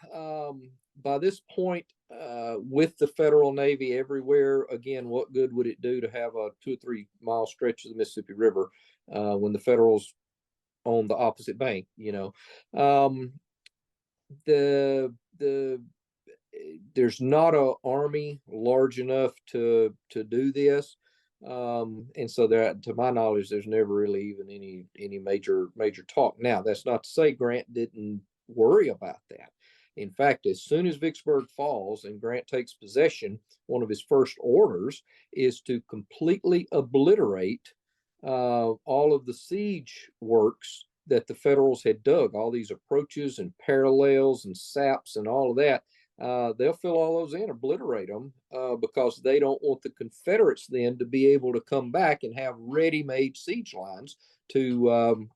By this point, with the Federal Navy everywhere, again, what good would it do to have a 2 or 3 mile stretch of the Mississippi River when the Federals on the opposite bank? There's not an army large enough to do this, and so there, to my knowledge, there's never really even any major talk. Now, that's not to say Grant didn't worry about that. In fact, as soon as Vicksburg falls and Grant takes possession, one of his first orders is to completely obliterate all of the siege works that the Federals had dug, all these approaches and parallels and saps and all of that. They'll fill all those in, obliterate them, because they don't want the Confederates then to be able to come back and have ready-made siege lines to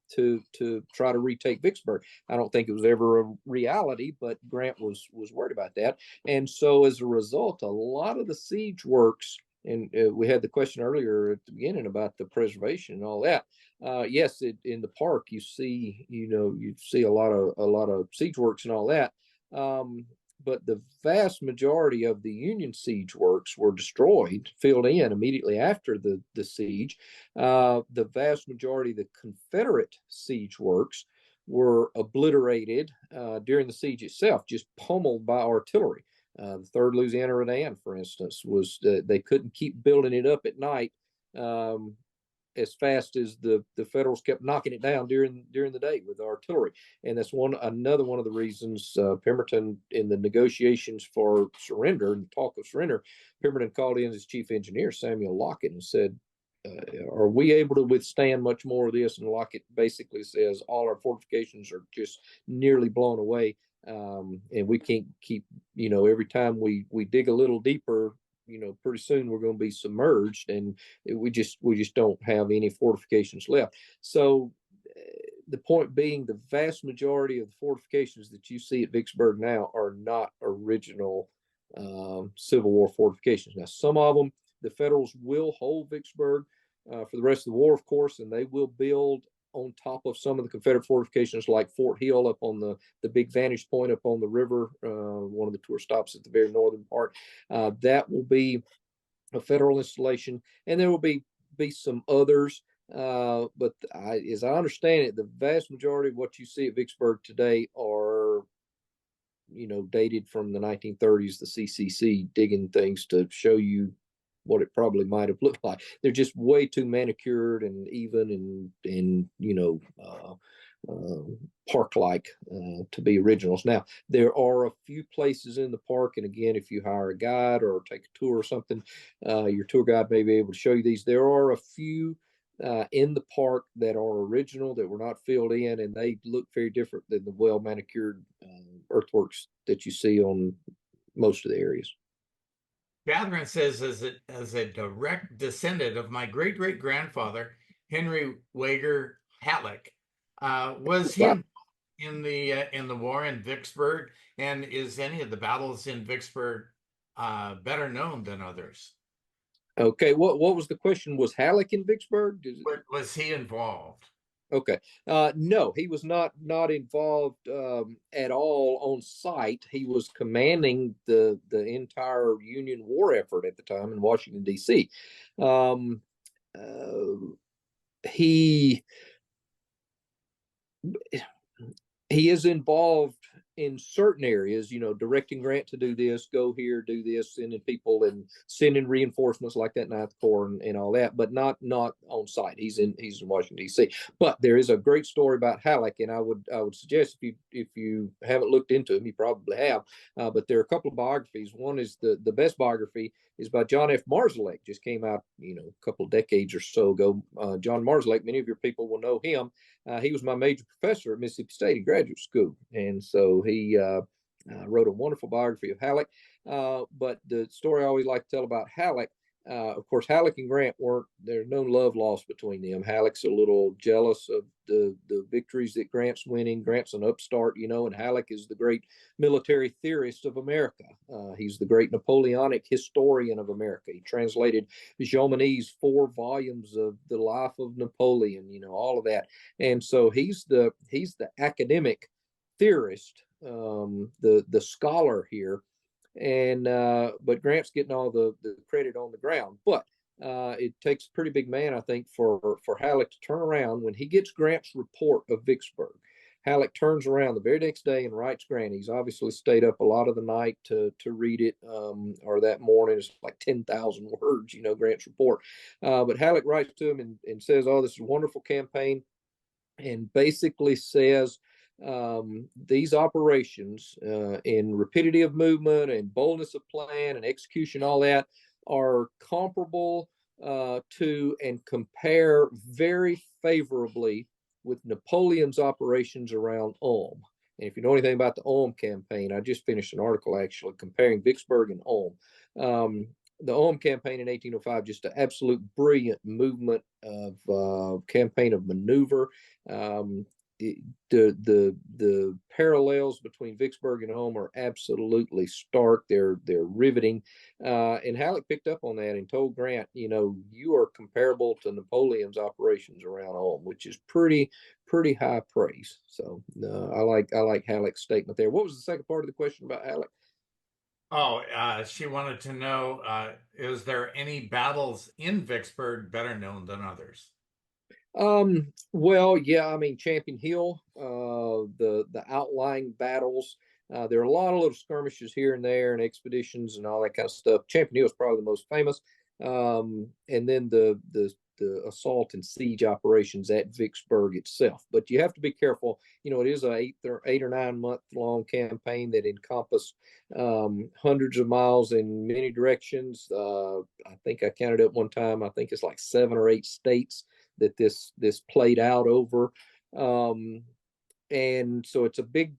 try to retake Vicksburg. I don't think it was ever a reality, but Grant was worried about that. And so as a result, a lot of the siege works, and we had the question earlier at the beginning about the preservation and all that. Yes, in the park you see a lot of siege works and all that. But the vast majority of the Union siege works were destroyed, filled in immediately after the siege. The vast majority of the Confederate siege works were obliterated during the siege itself, just pummeled by artillery. The 3rd Louisiana Redan, for instance, was they couldn't keep building it up at night as fast as the Federals kept knocking it down during the day with artillery. And that's another one of the reasons Pemberton, in the negotiations for surrender and talk of surrender, Pemberton called in his chief engineer, Samuel Lockett, and said, are we able to withstand much more of this? And Lockett basically says all our fortifications are just nearly blown away. And we can't keep, every time we dig a little deeper, pretty soon we're going to be submerged, and we just don't have any fortifications left. So the point being, the vast majority of the fortifications that you see at Vicksburg now are not original Civil War fortifications. Now, some of them, the Federals will hold Vicksburg for the rest of the war, of course, and they will build on top of some of the Confederate fortifications, like Fort Hill up on the big vantage point up on the river, one of the tour stops at the very northern part. That will be a Federal installation, and there will be some others. But as I understand it, the vast majority of what you see at Vicksburg today are, dated from the 1930s, the CCC digging things to show you what it probably might have looked like. They're just way too manicured and even and park-like to be originals. Now, there are a few places in the park, and again, if you hire a guide or take a tour or something, your tour guide may be able to show you these. There are a few in the park that are original that were not filled in, and they look very different than the well manicured earthworks that you see on most of the areas. Catherine says, as a direct descendant of my great great grandfather, Henry Wager Halleck, was he Wow. in the war in Vicksburg? And is any of the battles in Vicksburg better known than others? Okay, what was the question? Was Halleck in Vicksburg? Was he involved? Okay. No, he was not involved at all on site. He was commanding the entire Union war effort at the time in Washington, D.C. Um, uh, he he is involved in certain areas, directing Grant to do this, go here, do this, sending people and sending reinforcements like that Ninth Corps and all that, but not on site. He's in Washington D.C. But there is a great story about Halleck, and I would suggest if you haven't looked into him, you probably have. But there are a couple of biographies. One is the best biography is by John F. Marszalek, just came out a couple of decades or so ago. John Marszalek, many of your people will know him. He was my major professor at Mississippi State in graduate school, and so he wrote a wonderful biography of Halleck. But the story I always like to tell about Halleck, of course, Halleck and Grant there's no love lost between them. Halleck's a little jealous of the victories that Grant's winning. Grant's an upstart, and Halleck is the great military theorist of America. He's the great Napoleonic historian of America. He translated Jomini's 4 volumes of the life of Napoleon, all of that. And so he's the academic theorist, the scholar here, and but Grant's getting all the credit on the ground. But it takes a pretty big man, I think, for Halleck to turn around when he gets Grant's report of Vicksburg. Halleck turns around the very next day and writes Grant. He's obviously stayed up a lot of the night to read it, or that morning. It's like 10,000 words, Grant's report. But Halleck writes to him and says, "Oh, this is a wonderful campaign," and basically says these operations in rapidity of movement and boldness of plan and execution, all that, are comparable to and compare very favorably with Napoleon's operations around Ulm. And if you know anything about the Ulm campaign, I just finished an article actually comparing Vicksburg and Ulm. The Ulm campaign in 1805, just an absolute brilliant movement of campaign of maneuver. The parallels between Vicksburg and Ulm are absolutely stark. They're riveting, and Halleck picked up on that and told Grant, you are comparable to Napoleon's operations around Ulm, which is pretty high praise. So I like Halleck's statement there. What was the second part of the question about Halleck? Oh, she wanted to know, is there any battles in Vicksburg better known than others? Well, yeah, I mean, Champion Hill, the outlying battles. There are a lot of little skirmishes here and there and expeditions and all that kind of stuff. Champion Hill is probably the most famous. And then the assault and siege operations at Vicksburg itself. But you have to be careful. It is a 8 or 9 month long campaign that encompassed hundreds of miles in many directions. I think I counted it one time. I think it's like 7 or 8 states that this played out over. And so it's a big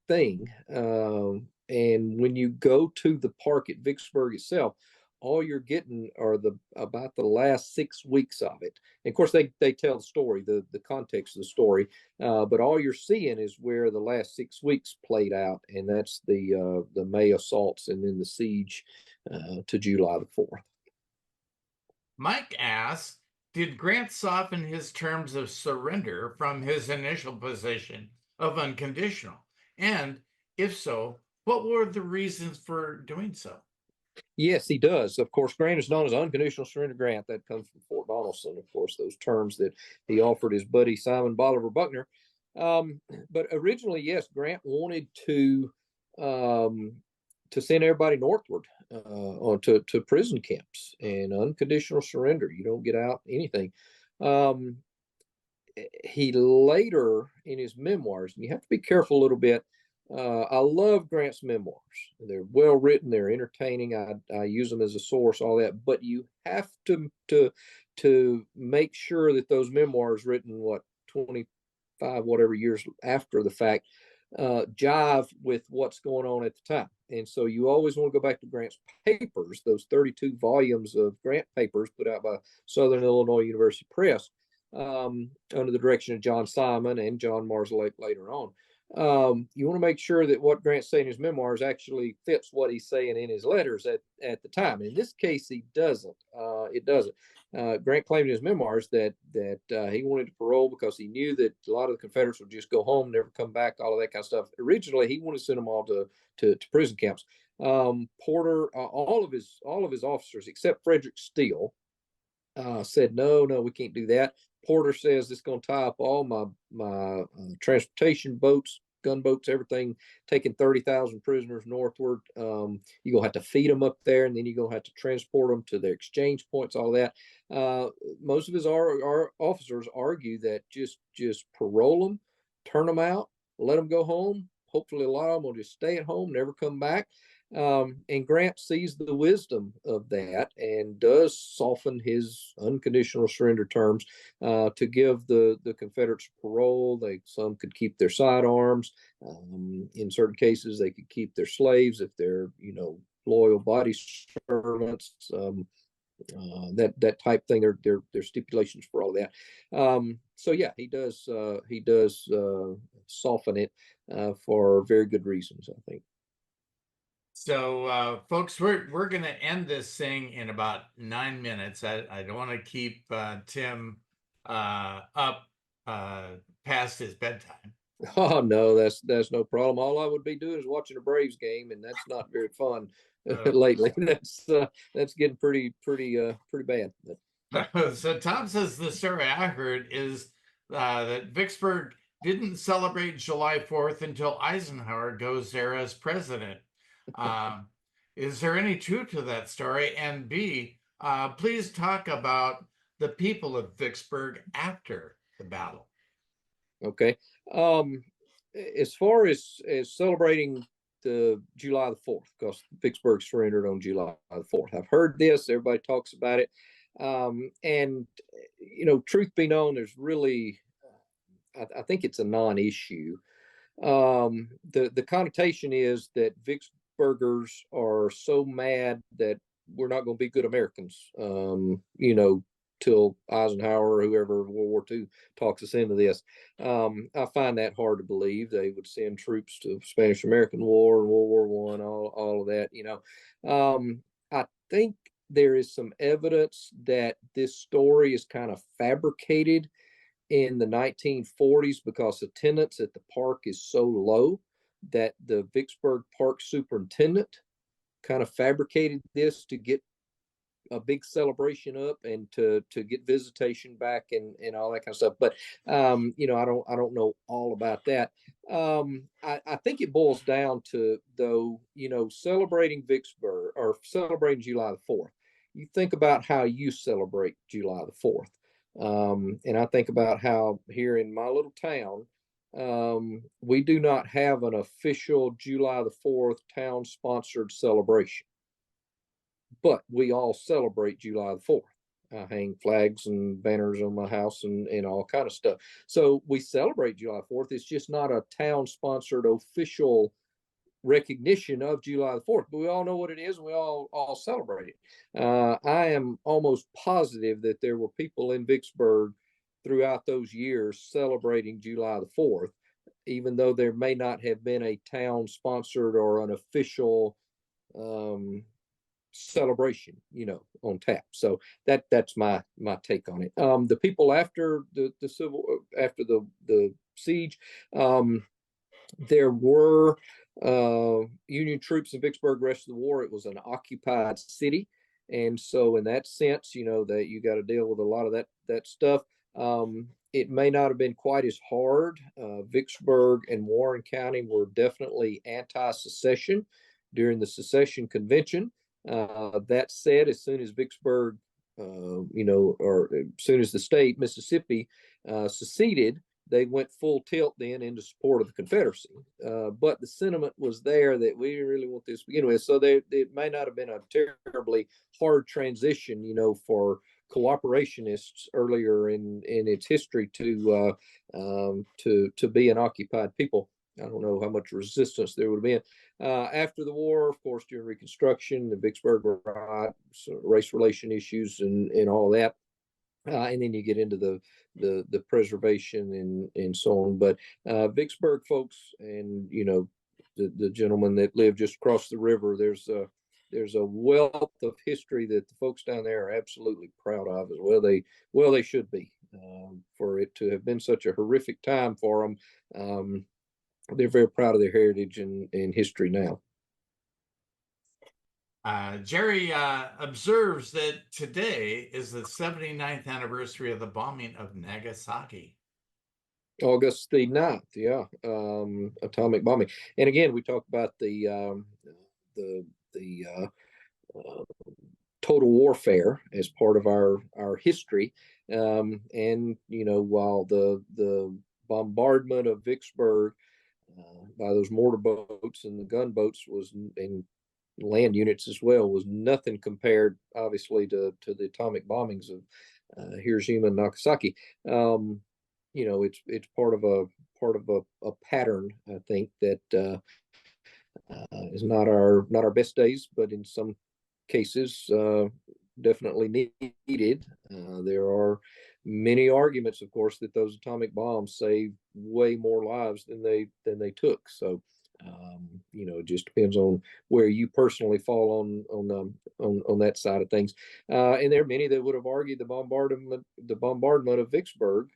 thing. And when you go to the park at Vicksburg itself, all you're getting are about the last 6 weeks of it. And of course, they tell the story, the context of the story, but all you're seeing is where the last 6 weeks played out, and that's the May assaults and then the siege to July the 4th. Mike asks, did Grant soften his terms of surrender from his initial position of unconditional? And if so, what were the reasons for doing so? Yes, he does. Of course, Grant is known as unconditional surrender Grant. That comes from Fort Donelson, of course, those terms that he offered his buddy Simon Bolivar Buckner. But originally, yes, Grant wanted to to send everybody northward or to prison camps and unconditional surrender. You don't get out anything. He later in his memoirs, and you have to be careful a little bit. I love Grant's memoirs. They're well written. They're entertaining. I use them as a source, all that. But you have to make sure that those memoirs, written 25 whatever years after the fact, jive with what's going on at the time. And so you always want to go back to Grant's papers, those 32 volumes of Grant papers put out by Southern Illinois University Press, under the direction of John Simon and John Marslake later on. You want to make sure that what Grant's saying in his memoirs actually fits what he's saying in his letters at the time. In this case, he doesn't. It doesn't. Grant claimed in his memoirs that he wanted to parole because he knew that a lot of the Confederates would just go home, never come back, all of that kind of stuff. Originally, he wanted to send them all to prison camps. Porter, all of his officers except Frederick Steele, said no, we can't do that. Porter says it's going to tie up all my transportation boats, gunboats, everything, taking 30,000 prisoners northward. You're going to have to feed them up there, and then you're going to have to transport them to their exchange points, all that. Most of his our officers argue that just parole them, turn them out, let them go home. Hopefully a lot of them will just stay at home, never come back. And Grant sees the wisdom of that and does soften his unconditional surrender terms to give the Confederates parole. Some could keep their sidearms. In certain cases, they could keep their slaves if they're loyal body servants. That type thing. There are stipulations for all that. So yeah, he does soften it for very good reasons, I think. So, folks, we're going to end this thing in about 9 minutes. I don't want to keep Tim up past his bedtime. Oh no, that's no problem. All I would be doing is watching a Braves game, and that's not very fun lately. That's getting pretty bad. So Tom says the story I heard is that Vicksburg didn't celebrate July 4th until Eisenhower goes there as president. Is there any truth to that story? And B, please talk about the people of Vicksburg after the battle. Okay. As far as celebrating the July the 4th, because Vicksburg surrendered on July the 4th. I've heard this, everybody talks about it. And truth be known, there's really, I think it's a non-issue. The connotation is that Vicksburgers are so mad that we're not going to be good Americans, till Eisenhower or whoever World War II talks us into this. I find that hard to believe. They would send troops to Spanish-American War and World War I, all of that. I think there is some evidence that this story is kind of fabricated in the 1940s because attendance at the park is so low that the Vicksburg Park superintendent kind of fabricated this to get a big celebration up and to get visitation back and all that kind of stuff. But I don't know all about that. I think it boils down to, though, celebrating Vicksburg or celebrating July the 4th. You think about how you celebrate July the 4th. And I think about how here in my little town, we do not have an official July the 4th town sponsored celebration, but we all celebrate July the 4th. I hang flags and banners on my house and all kind of stuff. So we celebrate July 4th. It's just not a town sponsored official recognition of July the 4th, but we all know what it is and we all celebrate it. I am almost positive that there were people in Vicksburg throughout those years celebrating July the 4th, even though there may not have been a town sponsored or an official celebration, on tap. So that's my take on it. The people after after the siege, there were Union troops in Vicksburg the rest of the war. It was an occupied city, and so in that sense, that you got to deal with a lot of that stuff. It may not have been quite as hard. Vicksburg and Warren County were definitely anti-secession during the secession convention. That said, as soon as Vicksburg, or as soon as the state, Mississippi, seceded, they went full tilt then into support of the Confederacy. But the sentiment was there that we really want this to begin with. So it may not have been a terribly hard transition, for cooperationists earlier in its history to be an occupied people. I don't know how much resistance there would have been. After the war, of course, during Reconstruction, the Vicksburg riot, race relation issues, and all of that. And then you get into the preservation and so on. But Vicksburg folks, and the gentleman that lived just across the river, there's a wealth of history that the folks down there are absolutely proud of as well. They should be, for it to have been such a horrific time for them. They're very proud of their heritage and history now. Jerry observes that today is the 79th anniversary of the bombing of Nagasaki. August the 9th, yeah, atomic bombing. And again, we talk about the total warfare as part of our history. And while the bombardment of Vicksburg by those mortar boats and the gunboats and land units as well was nothing compared, obviously, to the atomic bombings of Hiroshima and Nagasaki. It's part of a pattern, I think, that is not our best days, but in some cases definitely needed. There are many arguments, of course, that those atomic bombs saved way more lives than they took. So it just depends on where you personally fall on that side of things. And there are many that would have argued the bombardment of Vicksburg,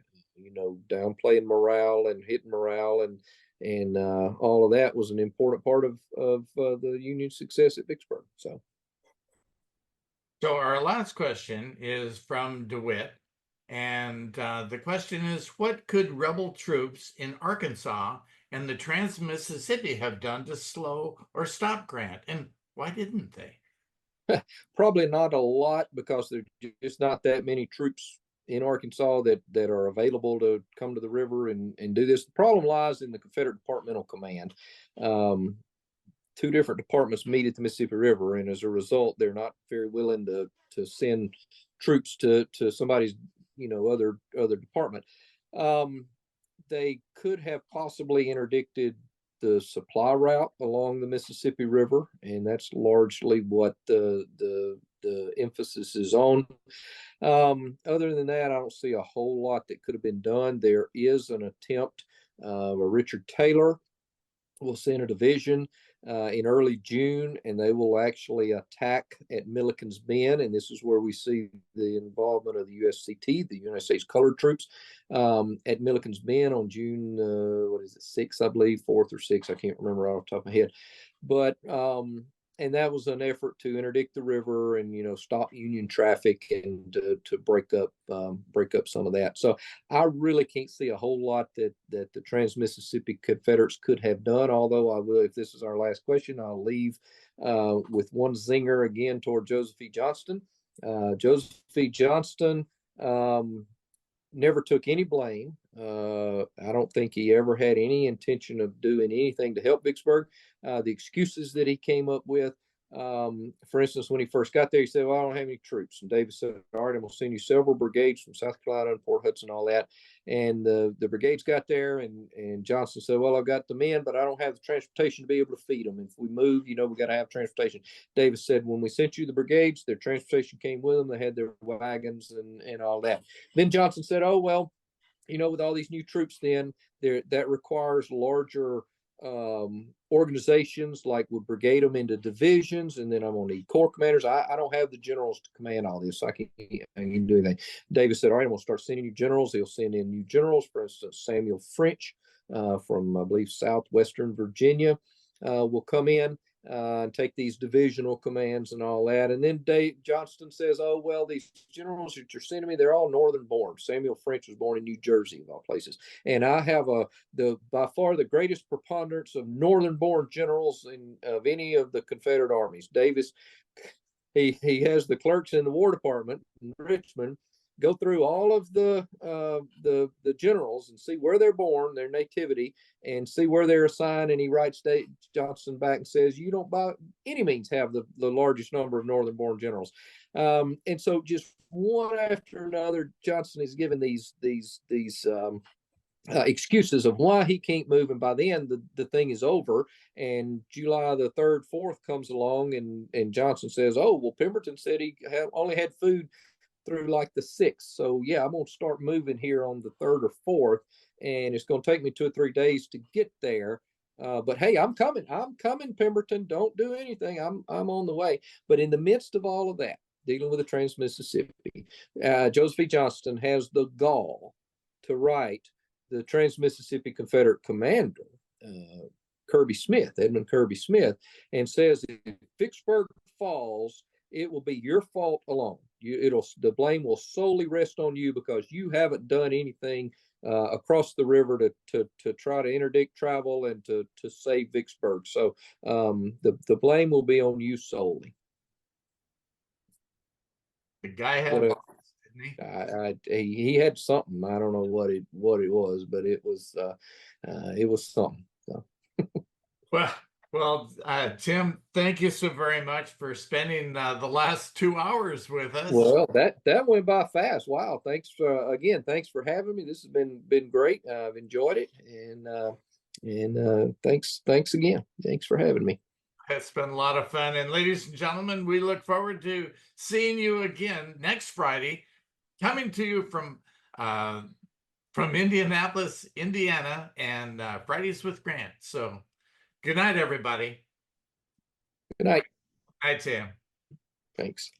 downplaying morale and hitting morale and all of that was an important part of the Union's success at Vicksburg. So our last question is from DeWitt, and the question is, what could rebel troops in Arkansas and the Trans-Mississippi have done to slow or stop Grant, and why didn't they? Probably not a lot, because there's just not that many troops in Arkansas that are available to come to the river and do this. The problem lies in the Confederate Departmental Command. Two different departments meet at the Mississippi River, and as a result, they're not very willing to send troops to somebody's other department. They could have possibly interdicted the supply route along the Mississippi River, and that's largely what the emphasis is on. Other than that, I don't see a whole lot that could have been done. There is an attempt. Richard Taylor will send a division in early June, and they will actually attack at Milliken's Bend. And this is where we see the involvement of the USCT, the United States Colored Troops, at Milliken's Bend on June, 6th, I believe, 4th or 6th. I can't remember off the top of my head. But and that was an effort to interdict the river and stop Union traffic and to break up some of that. So I really can't see a whole lot that the Trans-Mississippi Confederates could have done. Although I will, if this is our last question, I'll leave with one zinger again toward Joseph E. Johnston. Joseph E. Johnston never took any blame. I don't think he ever had any intention of doing anything to help Vicksburg. The excuses that he came up with, for instance, when he first got there, he said, well, I don't have any troops. And Davis said, all right, and we'll send you several brigades from South Carolina and Port Hudson, all that. And the brigades got there, and Johnson said, well, I've got the men, but I don't have the transportation to be able to feed them. If we move, we got to have transportation. Davis said, when we sent you the brigades, their transportation came with them. They had their wagons and all that. Then Johnson said, oh, well, with all these new troops, then that requires larger organizations, like would brigade them into divisions, and then I'm gonna need corps commanders. I don't have the generals to command all this, so I can do anything. Davis said, all right, I'm gonna start sending you generals. He'll send in new generals. For instance, Samuel French from, I believe, southwestern Virginia will come in. take these divisional commands and all that. And then Dave Johnston says, "Oh well, these generals that you're sending me, they're all northern born. Samuel French was born in New Jersey, of all places, and I have the by far the greatest preponderance of northern born generals of any of the Confederate armies. Davis, he has the clerks in the War Department in Richmond." Go through all of the generals and see where they're born, their nativity, and see where they're assigned. And he writes Dave Johnson back and says, "You don't by any means have the largest number of northern-born generals." And so, just one after another, Johnson is given these excuses of why he can't move, and by the end the thing is over. And July the 3rd, 4th comes along, and Johnson says, "Oh well, Pemberton said he only had food through like the 6th. So yeah, I'm gonna start moving here on the 3rd or 4th, and it's gonna take me 2 or 3 days to get there. But hey, I'm coming. I'm coming, Pemberton. Don't do anything. I'm on the way." But in the midst of all of that, dealing with the Trans-Mississippi, Joseph E. Johnston has the gall to write the Trans-Mississippi Confederate commander, Edmund Kirby Smith, and says, "If Vicksburg falls, it will be your fault alone. The blame will solely rest on you because you haven't done anything across the river to try to interdict travel and to save Vicksburg. So the blame will be on you solely." The guy had, didn't he? He had something. I don't know what it was, but it was something. So. Well, Tim, thank you so very much for spending the last 2 hours with us. Well, that went by fast. Wow! Thanks for having me. This has been great. I've enjoyed it, and thanks again. Thanks for having me. It's been a lot of fun, and ladies and gentlemen, we look forward to seeing you again next Friday, coming to you from Indianapolis, Indiana, and Fridays with Grant. So. Good night, everybody. Good night. Hi, Tim. Thanks.